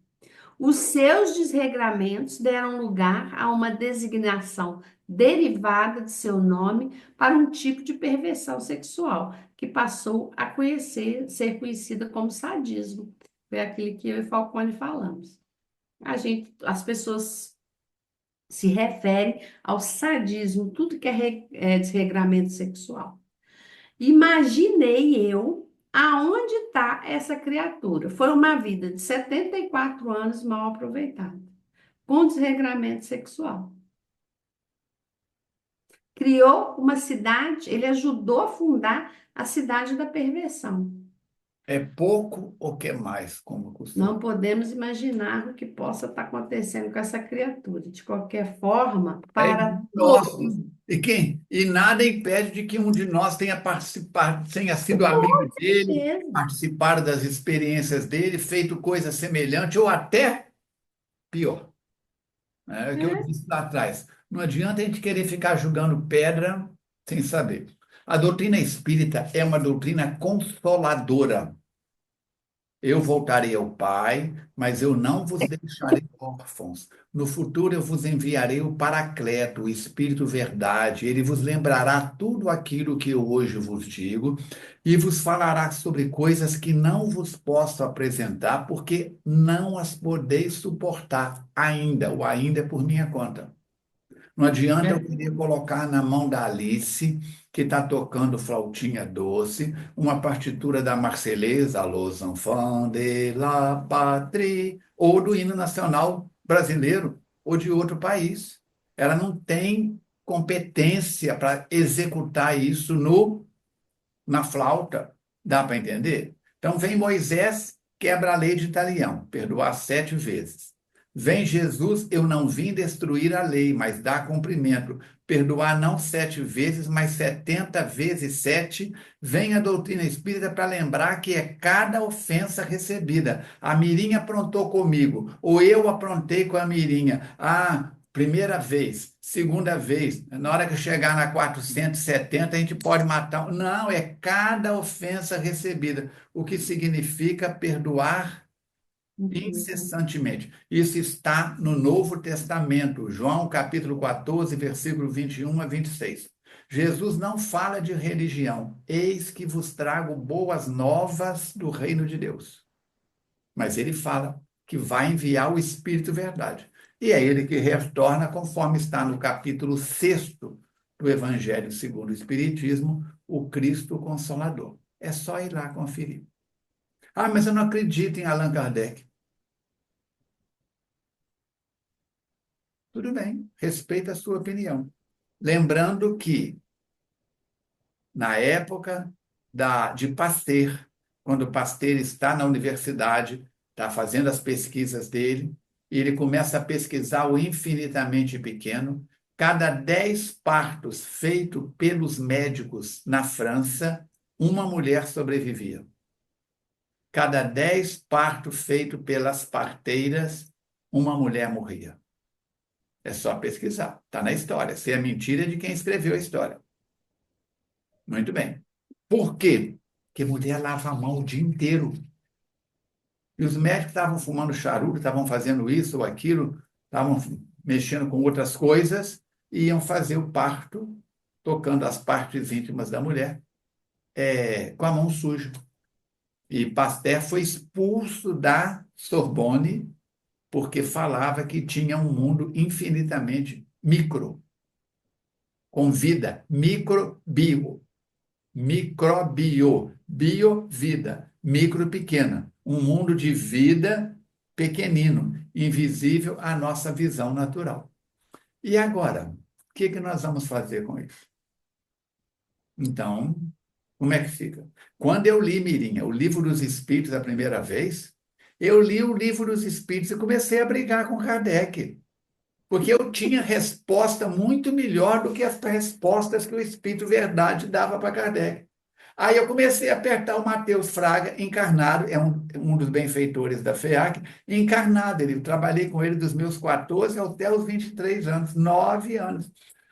Os seus desregramentos deram lugar a uma designação derivada de seu nome para um tipo de perversão sexual, que passou a ser conhecida como sadismo. Foi aquilo que eu e Falcone falamos. As pessoas se referem ao sadismo, tudo que é desregramento sexual. Imaginei eu aonde está essa criatura. Foi uma vida de 74 anos mal aproveitada, com desregramento sexual. Criou uma cidade, ele ajudou a fundar a cidade da perversão. É pouco ou quer mais, como costuma. Não podemos imaginar o que possa estar acontecendo com essa criatura. De qualquer forma, É para nossos. todos, E nada impede de que um de nós tenha participado, tenha sido amigo com dele, certeza. participado das experiências dele, feito coisa semelhante ou até pior. Né? É o que eu É. disse lá atrás. Não adianta a gente querer ficar jogando pedra sem saber. A doutrina espírita é uma doutrina consoladora. Eu voltarei ao Pai, mas eu não vos deixarei órfãos. No futuro eu vos enviarei o Paracleto, o Espírito Verdade. Ele vos lembrará tudo aquilo que eu hoje vos digo e vos falará sobre coisas que não vos posso apresentar, porque não as podeis suportar ainda. O ainda é por minha conta. Não adianta eu É. querer colocar na mão da Alice, que está tocando flautinha doce, uma partitura da Marselhesa, Los Enfants de la Patrie, ou do hino nacional brasileiro, ou de outro país. Ela não tem competência para executar isso no, na flauta. Dá para entender? Então vem Moisés, quebra a lei de Italião, perdoar 7 vezes. Vem Jesus, eu não vim destruir a lei, mas dar cumprimento. Perdoar não 7 vezes, mas 70 vezes 7. Vem a doutrina espírita para lembrar que é cada ofensa recebida. A Mirinha aprontou comigo, ou eu aprontei com a Mirinha. Ah, primeira vez, segunda vez, na hora que chegar na 470, a gente pode matar. Não, é cada ofensa recebida, o que significa perdoar incessantemente. Isso está no Novo Testamento, João capítulo 14, versículo 21 a 26. Jesus não fala de religião. Eis que vos trago boas novas do reino de Deus. Mas ele fala que vai enviar o Espírito Verdade. E é ele que retorna, conforme está no capítulo 6 do Evangelho segundo o Espiritismo, o Cristo Consolador. É só ir lá conferir. Ah, mas eu não acredito em Allan Kardec. Tudo bem, respeita a sua opinião. Lembrando que, na época de Pasteur, quando Pasteur está na universidade, está fazendo as pesquisas dele, e ele começa a pesquisar o infinitamente pequeno. Cada 10 partos feitos pelos médicos na França, uma mulher sobrevivia. Cada 10 partos feitos pelas parteiras, uma mulher morria. É só pesquisar, está na história. Se é mentira, é de quem escreveu a história. Muito bem. Por quê? Porque mulher lava a mão o dia inteiro. E os médicos estavam fumando charuto, estavam fazendo isso ou aquilo, estavam mexendo com outras coisas, e iam fazer o parto, tocando as partes íntimas da mulher, com a mão suja. E Pasteur foi expulso da Sorbonne porque falava que tinha um mundo infinitamente micro, com vida, bio, vida, micro, pequena. Um mundo de vida pequenino, invisível à nossa visão natural. E agora, o que nós vamos fazer com isso? Então, como é que fica? Quando eu li, Mirinha, o Livro dos Espíritos a primeira vez, eu li o Livro dos Espíritos e comecei a brigar com Kardec, porque eu tinha resposta muito melhor do que as respostas que o Espírito Verdade dava para Kardec. Aí eu comecei a apertar o Matheus Fraga, encarnado, é um dos benfeitores da FEAC, encarnado. Trabalhei com ele dos meus 14 até os 23 anos, 9 anos.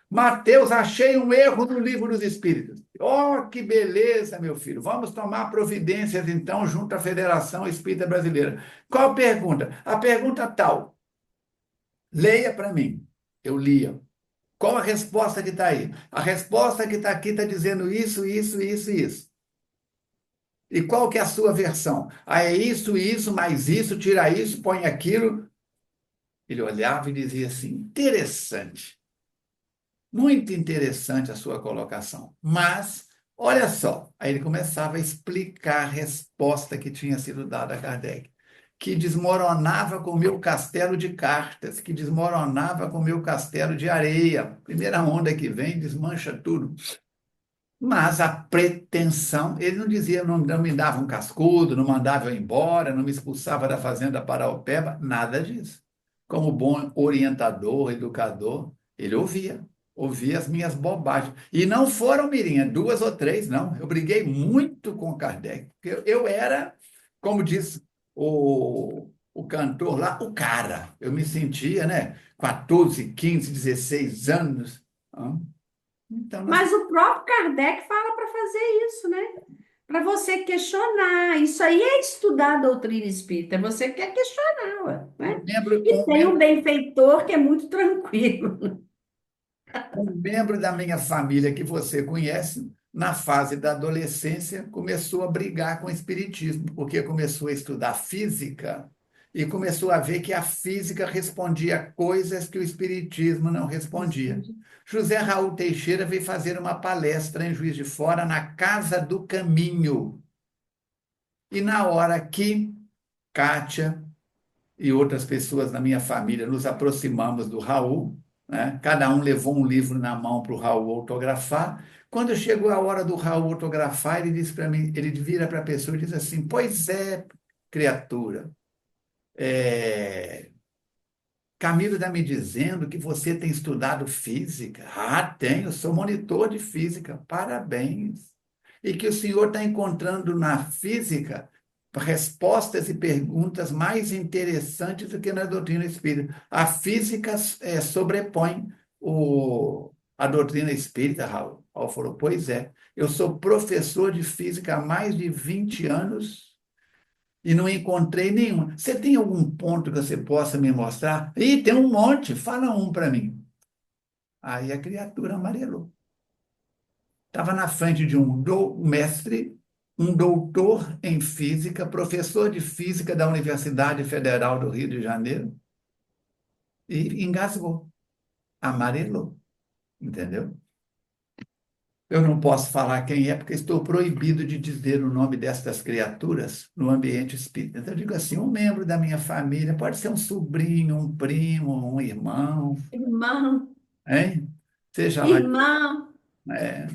Mateus, achei um erro no Livro dos Espíritos. Oh, que beleza, meu filho. Vamos tomar providências, então, junto à Federação Espírita Brasileira. Qual pergunta? A pergunta tal. Leia para mim. Eu lia. Qual a resposta que está aí? A resposta que está aqui está dizendo isso, isso, isso, isso. E qual que é a sua versão? Ah, é isso, mais isso, tira isso, põe aquilo. Ele olhava e dizia assim: interessante, muito interessante a sua colocação. Mas, olha só, aí ele começava a explicar a resposta que tinha sido dada a Kardec, que desmoronava com o meu castelo de cartas, que desmoronava com o meu castelo de areia. Primeira onda que vem, desmancha tudo. Mas a pretensão, ele não dizia, não me dava um cascudo, não mandava eu embora, não me expulsava da fazenda Paraupeba, nada disso. Como bom orientador, educador, ele ouvia as minhas bobagens. E não foram, Mirinha, duas ou três, não. Eu briguei muito com Kardec. Eu era, como diz o cantor lá, o cara. Eu me sentia, né, 14, 15, 16 anos. Então, nós Mas o próprio Kardec fala para fazer isso, né? Para você questionar. Isso aí é estudar a doutrina espírita. Você quer questionar, ué, né? E um tem um membro benfeitor que é muito tranquilo. Um membro da minha família que você conhece, na fase da adolescência, começou a brigar com o espiritismo, porque começou a estudar física e começou a ver que a física respondia a coisas que o espiritismo não respondia. José Raul Teixeira veio fazer uma palestra em Juiz de Fora, na Casa do Caminho. E na hora que Kátia e outras pessoas na minha família nos aproximamos do Raul, né? Cada um levou um livro na mão para o Raul autografar. Quando chegou a hora do Raul autografar, ele disse para mim, ele vira para a pessoa e diz assim: Pois é, criatura, Camilo está me dizendo que você tem estudado física. Ah, tenho, sou monitor de física. Parabéns. E que o senhor está encontrando na física respostas e perguntas mais interessantes do que na doutrina espírita. A física sobrepõe a doutrina espírita, Raul. Raul falou: Pois é, eu sou professor de física há mais de 20 anos e não encontrei nenhum. Você tem algum ponto que você possa me mostrar? Ih, tem um monte, fala um para mim. Aí a criatura amarelou. Estava na frente de um mestre, um doutor em física, professor de física da Universidade Federal do Rio de Janeiro, e engasgou, amarelou, entendeu? Eu não posso falar quem é, porque estou proibido de dizer o nome destas criaturas no ambiente espírita. Então, eu digo assim, um membro da minha família, pode ser um sobrinho, um primo, um irmão, Irmão, hein? Seja lá. irmão. É,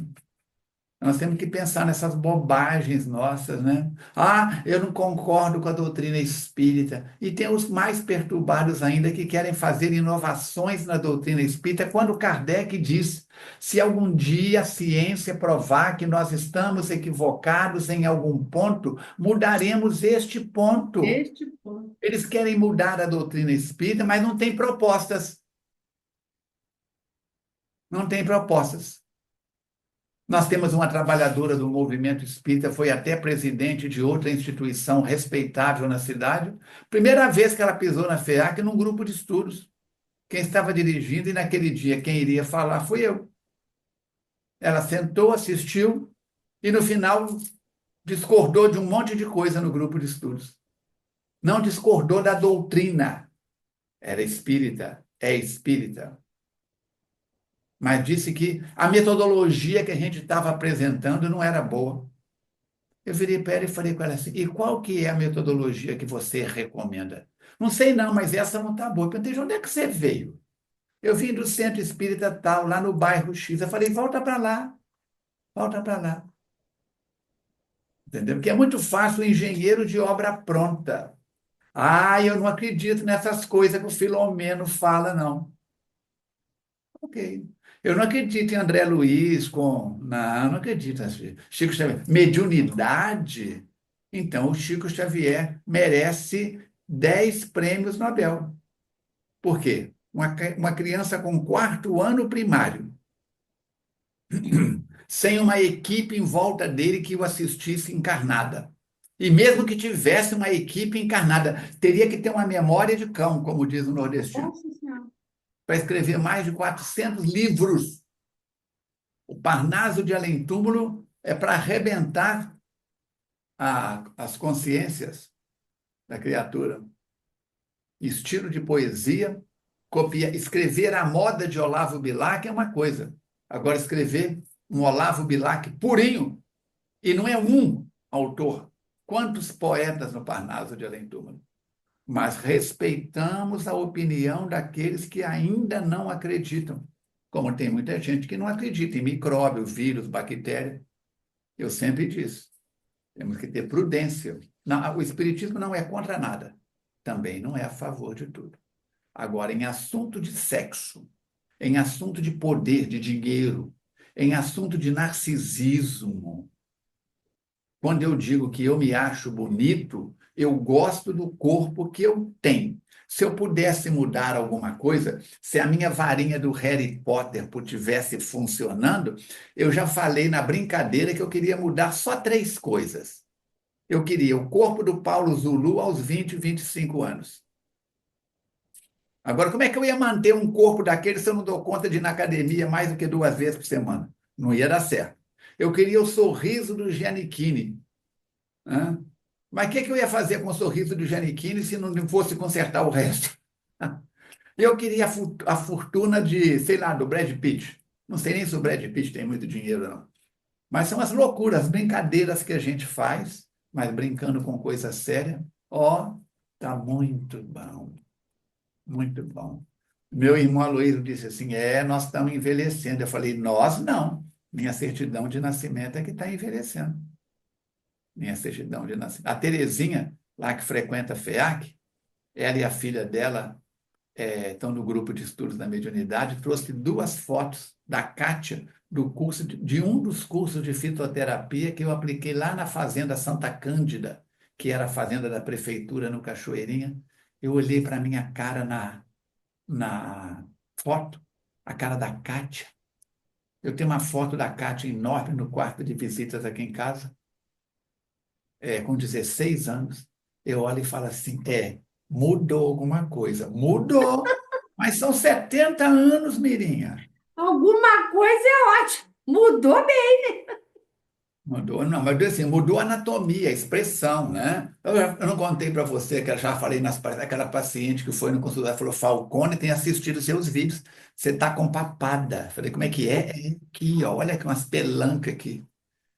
nós temos que pensar nessas bobagens nossas, né? Ah, eu não concordo com a doutrina espírita. E tem os mais perturbados ainda que querem fazer inovações na doutrina espírita, quando Kardec diz: se algum dia a ciência provar que nós estamos equivocados em algum ponto, mudaremos este ponto. Este ponto. Eles querem mudar a doutrina espírita, mas não tem propostas. Não tem propostas. Nós temos uma trabalhadora do movimento espírita, foi até presidente de outra instituição respeitável na cidade. Primeira vez que ela pisou na FEAC num grupo de estudos. Quem estava dirigindo e naquele dia quem iria falar fui eu. Ela sentou, assistiu e no final discordou de um monte de coisa no grupo de estudos. Não discordou da doutrina. Era espírita, é espírita. Mas disse que a metodologia que a gente estava apresentando não era boa. Eu virei para ela e falei com ela assim, e qual que é a metodologia que você recomenda? Não sei não, mas essa não está boa. Eu perguntei, de onde é que você veio? Eu vim do centro espírita tal, lá no bairro X. Eu falei, volta para lá, volta para lá. Entendeu? Porque é muito fácil o engenheiro de obra pronta. Ah, eu não acredito nessas coisas que o Filomeno fala, não. Ok. Eu não acredito em André Luiz com. Não, não acredito. Chico Xavier. Mediunidade? Então, o Chico Xavier merece 10 prêmios Nobel. Por quê? Uma criança com quarto ano primário, sem uma equipe em volta dele que o assistisse encarnada. E mesmo que tivesse uma equipe encarnada, teria que ter uma memória de cão, como diz o nordestino, Nossa Senhora. para escrever mais de 400 livros. O Parnaso de Além-Túmulo é para arrebentar as consciências da criatura. Estilo de poesia, escrever a moda de Olavo Bilac é uma coisa. Agora, escrever um Olavo Bilac purinho, e não é um autor. Quantos poetas no Parnaso de Além-Túmulo? Mas respeitamos a opinião daqueles que ainda não acreditam. Como tem muita gente que não acredita em micróbio, vírus, bactéria. Eu sempre disse, temos que ter prudência. Não, o Espiritismo não é contra nada, também não é a favor de tudo. Agora, em assunto de sexo, em assunto de poder, de dinheiro, em assunto de narcisismo, quando eu digo que eu me acho bonito, eu gosto do corpo que eu tenho. Se eu pudesse mudar alguma coisa, se a minha varinha do Harry Potter estivesse funcionando, eu já falei na brincadeira que eu queria mudar só 3 coisas. Eu queria o corpo do Paulo Zulu aos 20, 25 anos. Agora, como é que eu ia manter um corpo daquele se eu não dou conta de ir na academia mais do que 2 vezes por semana? Não ia dar certo. Eu queria o sorriso do Giannichini. Né? Mas o que eu ia fazer com o sorriso do Giannichini se não fosse consertar o resto? Eu queria a fortuna de, sei lá, do Brad Pitt. Não sei nem se o Brad Pitt tem muito dinheiro, não. Mas são as loucuras, as brincadeiras que a gente faz, mas brincando com coisa séria. Ó, tá muito bom, muito bom. Meu irmão Aloysio disse assim: nós estamos envelhecendo. Eu falei: nós não. Minha certidão de nascimento é que está envelhecendo. Minha certidão de nascimento. A Terezinha, lá que frequenta a FEAC, ela e a filha dela estão no grupo de estudos da mediunidade, trouxe 2 fotos da Kátia, do curso de um dos cursos de fitoterapia que eu apliquei lá na Fazenda Santa Cândida, que era a fazenda da prefeitura no Cachoeirinha. Eu olhei para a minha cara na foto, a cara da Kátia. Eu tenho uma foto da Kátia enorme no quarto de visitas aqui em casa, com 16 anos. Eu olho e falo assim: mudou alguma coisa. Mudou, mas são 70 anos, Mirinha. Alguma coisa é ótimo. Mudou bem. Mudou, não, mas assim, mudou a anatomia, a expressão, né? Eu não contei para você que eu já falei aquela paciente que foi no consultório, falou, Falcone tem assistido seus vídeos, você tá com papada. Falei, como é que é? É aqui, ó, olha que umas pelancas aqui.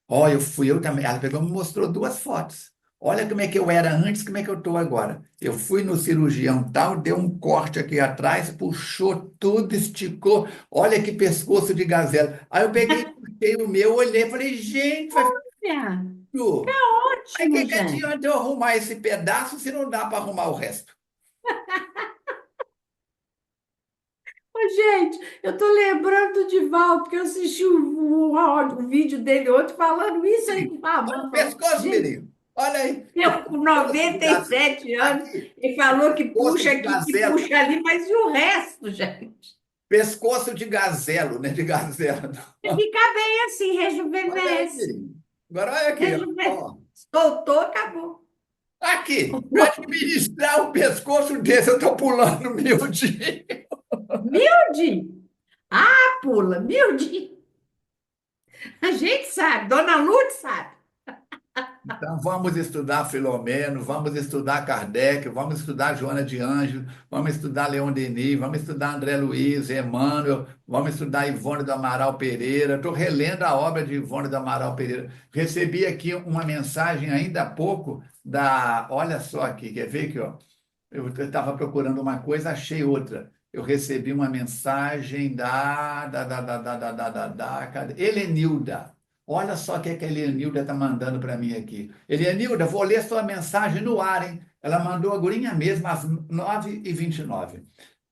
Ó, eu também. Ela pegou e me mostrou duas fotos. Olha como é que eu era antes, como é que eu estou agora. Eu fui no cirurgião tal, deu um corte aqui atrás, puxou tudo, esticou. Olha que pescoço de gazela. Aí eu peguei, puxei o meu, olhei, falei, gente, vai ficar É, tudo. Aí ótimo, que gente. adianta eu arrumar esse pedaço se não dá para arrumar o resto? Ô, gente, eu tô lembrando do Divaldo, porque eu assisti o vídeo dele ontem falando isso aí que a Olha o Amanda falou. pescoço, Gente, menino. Olha aí. O eu com pescoço de gazela. 97 anos, Aqui, ele falou que pescoço puxa de aqui, que gazela. puxa ali, mas e o resto, gente? Pescoço de gazelo, né? De gazela. E fica bem assim, Olha aí, rejuvenesce. menino. Agora olha aqui, Rejuvenesce. ó. Soltou, acabou. Aqui, para administrar um pescoço desse, eu estou pulando 1000 dias. Milde! Ah, pula, milde! A gente sabe, Dona Lourdes sabe. Então, vamos estudar Filomeno, vamos estudar Kardec, vamos estudar Joana de Ângeles, vamos estudar Leon Denis, vamos estudar André Luiz, Emmanuel, vamos estudar Ivone do Amaral Pereira. Estou relendo a obra de Ivone do Amaral Pereira. Recebi aqui uma mensagem ainda há pouco da. Olha só aqui, quer ver aqui, ó? Eu estava procurando uma coisa, achei outra. Eu recebi uma mensagem cadê? Helenilda. Olha só o que, é que a Helenilda está mandando para mim aqui. Helenilda, vou ler sua mensagem no ar, hein? Ela mandou agorinha mesmo, às 9h29.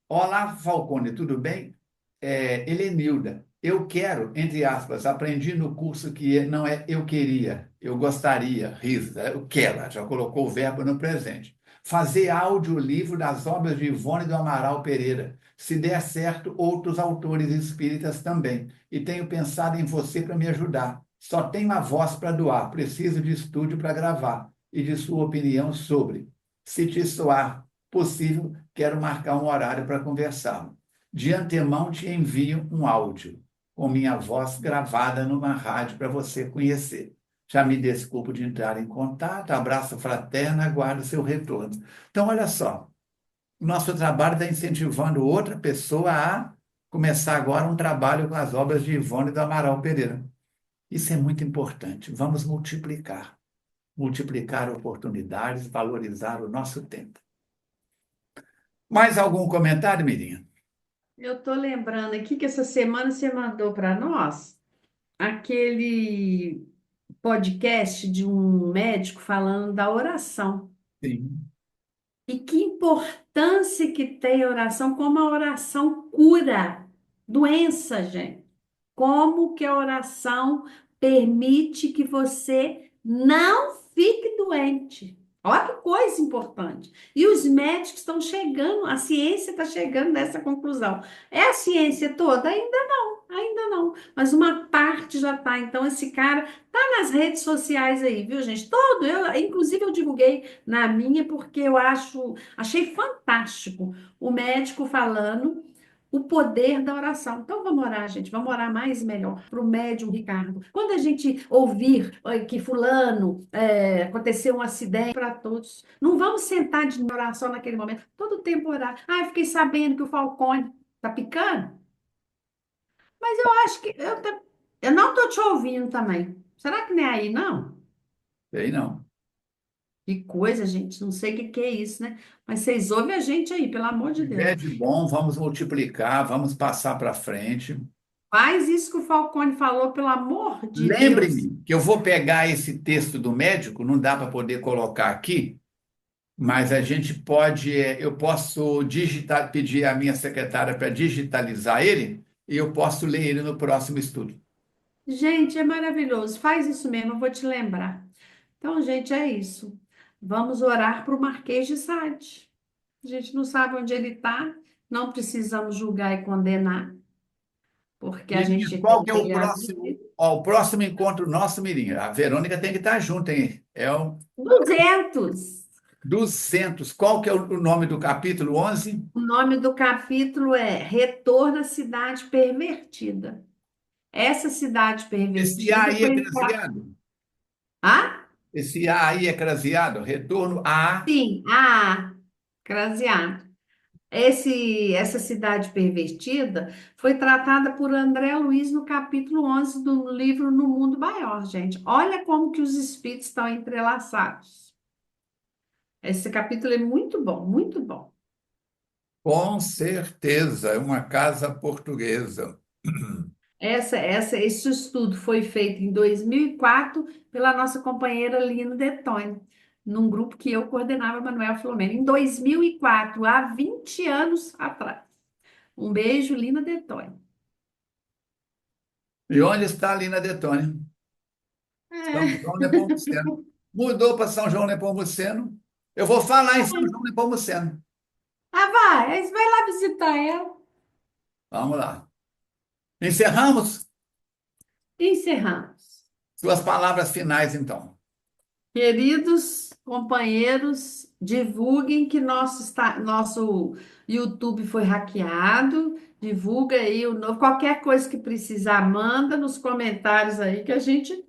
Olá, Falcone, tudo bem? Helenilda, eu quero, entre aspas, aprendi no curso que não é eu queria, eu gostaria, risos, eu quero, ela já colocou o verbo no presente. Fazer audiolivro das obras de Ivone do Amaral Pereira. Se der certo, outros autores espíritas também. E tenho pensado em você para me ajudar. Só tenho a voz para doar, preciso de estúdio para gravar e de sua opinião sobre. Se te soar possível, quero marcar um horário para conversar. De antemão, te envio um áudio com minha voz gravada numa rádio para você conhecer. Já me desculpo de entrar em contato, abraço fraterno, aguardo seu retorno. Então, olha só, o nosso trabalho está incentivando outra pessoa a começar agora um trabalho com as obras de Ivone do Amaral Pereira. Isso é muito importante. Vamos multiplicar oportunidades, valorizar o nosso tempo. Mais algum comentário, Mirinha? Eu tô lembrando aqui que essa semana você mandou para nós aquele podcast de um médico falando da oração. Sim. E que importância que tem a oração, como a oração cura doença, gente. Como que a oração permite que você não fique doente. Olha que coisa importante. E os médicos estão chegando, a ciência está chegando nessa conclusão. É a ciência toda? Ainda não. Mas uma parte já está. Então, esse cara tá nas redes sociais aí, viu, gente? Inclusive, eu divulguei na minha, porque achei fantástico o médico falando o poder da oração. Então vamos orar, gente, vamos orar mais e melhor para o médium Ricardo. Quando a gente ouvir que fulano aconteceu um acidente para todos, não vamos sentar de oração naquele momento, todo tempo orar. Ah, eu fiquei sabendo que o Falcone tá picando, mas eu acho que eu não tô te ouvindo também. Será que não é aí, não? Sei não. Que coisa, gente, não sei o que que é isso, né? Mas vocês ouvem a gente aí, pelo amor de Deus. É de bom, vamos multiplicar, vamos passar para frente. Faz isso que o Falcone falou, pelo amor de Deus. Lembre-me que eu vou pegar esse texto do médico, não dá para poder colocar aqui, mas a gente pode, eu posso digitar, pedir à minha secretária para digitalizar ele e eu posso ler ele no próximo estudo. Gente, é maravilhoso. Faz isso mesmo, eu vou te lembrar. Então, gente, é isso. Vamos orar para o Marquês de Sade. A gente não sabe onde ele está, não precisamos julgar e condenar, porque a Mirinha, gente qual tem que é o ele a próximo? vida. Ó, o próximo encontro nosso, Mirinha. A Verônica tem que estar junto, hein? É o 200. 200. Qual que é o nome do capítulo 11? O nome do capítulo é Retorno à Cidade Pervertida. Essa cidade Esse A pervertida aí é foi cresciado? Ah? Esse A aí é craseado, retorno a. Sim, craseado. Essa cidade pervertida foi tratada por André Luiz no capítulo 11 do livro No Mundo Maior, gente. Olha como que os espíritos estão entrelaçados. Esse capítulo é muito bom, muito bom. Com certeza, é uma casa portuguesa. Esse estudo foi feito em 2004 pela nossa companheira Lina Detone, num grupo que eu coordenava, Manuel Filomeno, em 2004, há 20 anos atrás. Um beijo, Lina Detone. E onde está a Lina Detone? São É. João Nepomuceno. Mudou para São João Nepomuceno. Eu vou falar em São João Nepomuceno. Ah, vai, aí você vai lá visitar ela. Vamos lá. Encerramos? Encerramos. Suas palavras finais, então. Queridos companheiros, divulguem que nosso YouTube foi hackeado. Divulga aí o novo. Qualquer coisa que precisar, manda nos comentários aí que a gente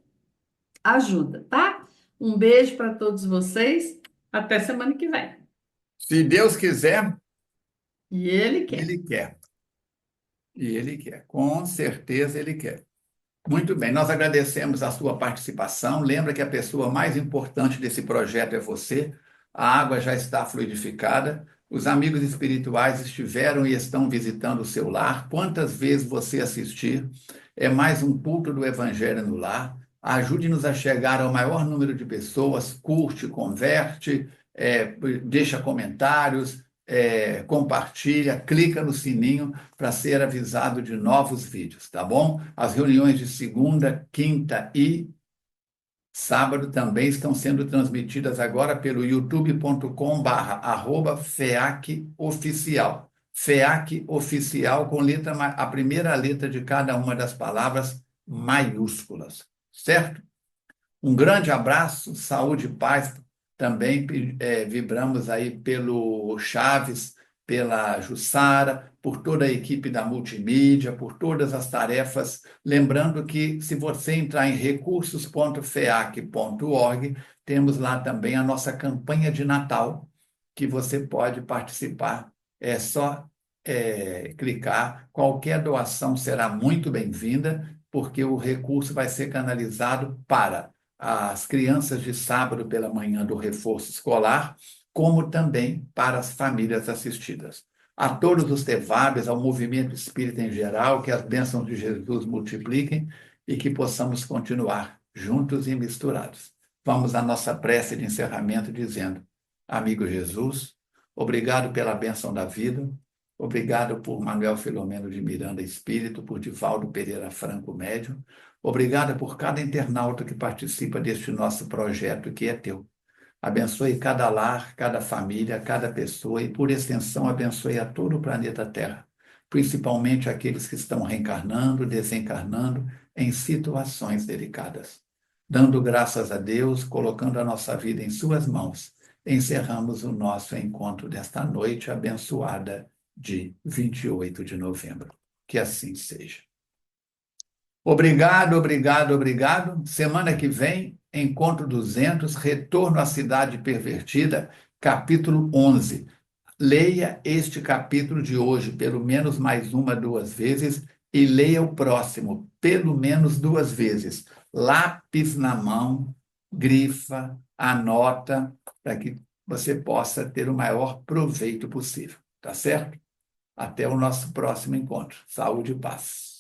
ajuda, tá? Um beijo para todos vocês. Até semana que vem. Se Deus quiser, E ele quer. Ele quer. E Ele quer. Com certeza Ele quer. Muito bem, nós agradecemos a sua participação. Lembra que a pessoa mais importante desse projeto é você. A água já está fluidificada. Os amigos espirituais estiveram e estão visitando o seu lar. Quantas vezes você assistir, é mais um culto do Evangelho no lar. Ajude-nos a chegar ao maior número de pessoas. Curte, converte, deixa comentários, compartilha, clica no sininho para ser avisado de novos vídeos, tá bom? As reuniões de segunda, quinta e sábado também estão sendo transmitidas agora pelo youtube.com/arroba FEAC FEAC Oficial, com a primeira letra de cada uma das palavras maiúsculas, certo? Um grande abraço, saúde e paz. Também vibramos aí pelo Chaves, pela Jussara, por toda a equipe da multimídia, por todas as tarefas. Lembrando que, se você entrar em recursos.feac.org, temos lá também a nossa campanha de Natal, que você pode participar. É só clicar. Qualquer doação será muito bem-vinda, porque o recurso vai ser canalizado para as crianças de sábado pela manhã do reforço escolar, como também para as famílias assistidas. A todos os teváveis, ao movimento espírita em geral, que as bênçãos de Jesus multipliquem e que possamos continuar juntos e misturados. Vamos à nossa prece de encerramento dizendo: Amigo Jesus, obrigado pela bênção da vida, obrigado por Manuel Filomeno de Miranda Espírito, por Divaldo Pereira Franco Médium. Obrigado por cada internauta que participa deste nosso projeto que é teu. Abençoe cada lar, cada família, cada pessoa e, por extensão, abençoe a todo o planeta Terra, principalmente aqueles que estão reencarnando, desencarnando em situações delicadas. Dando graças a Deus, colocando a nossa vida em suas mãos, encerramos o nosso encontro desta noite abençoada de 28 de novembro. Que assim seja. Obrigado, obrigado, obrigado. Semana que vem, encontro 200, Retorno à Cidade Pervertida, capítulo 11. Leia este capítulo de hoje pelo menos mais uma, duas vezes e leia o próximo pelo menos duas vezes. Lápis na mão, grifa, anota, para que você possa ter o maior proveito possível. Tá certo? Até o nosso próximo encontro. Saúde e paz.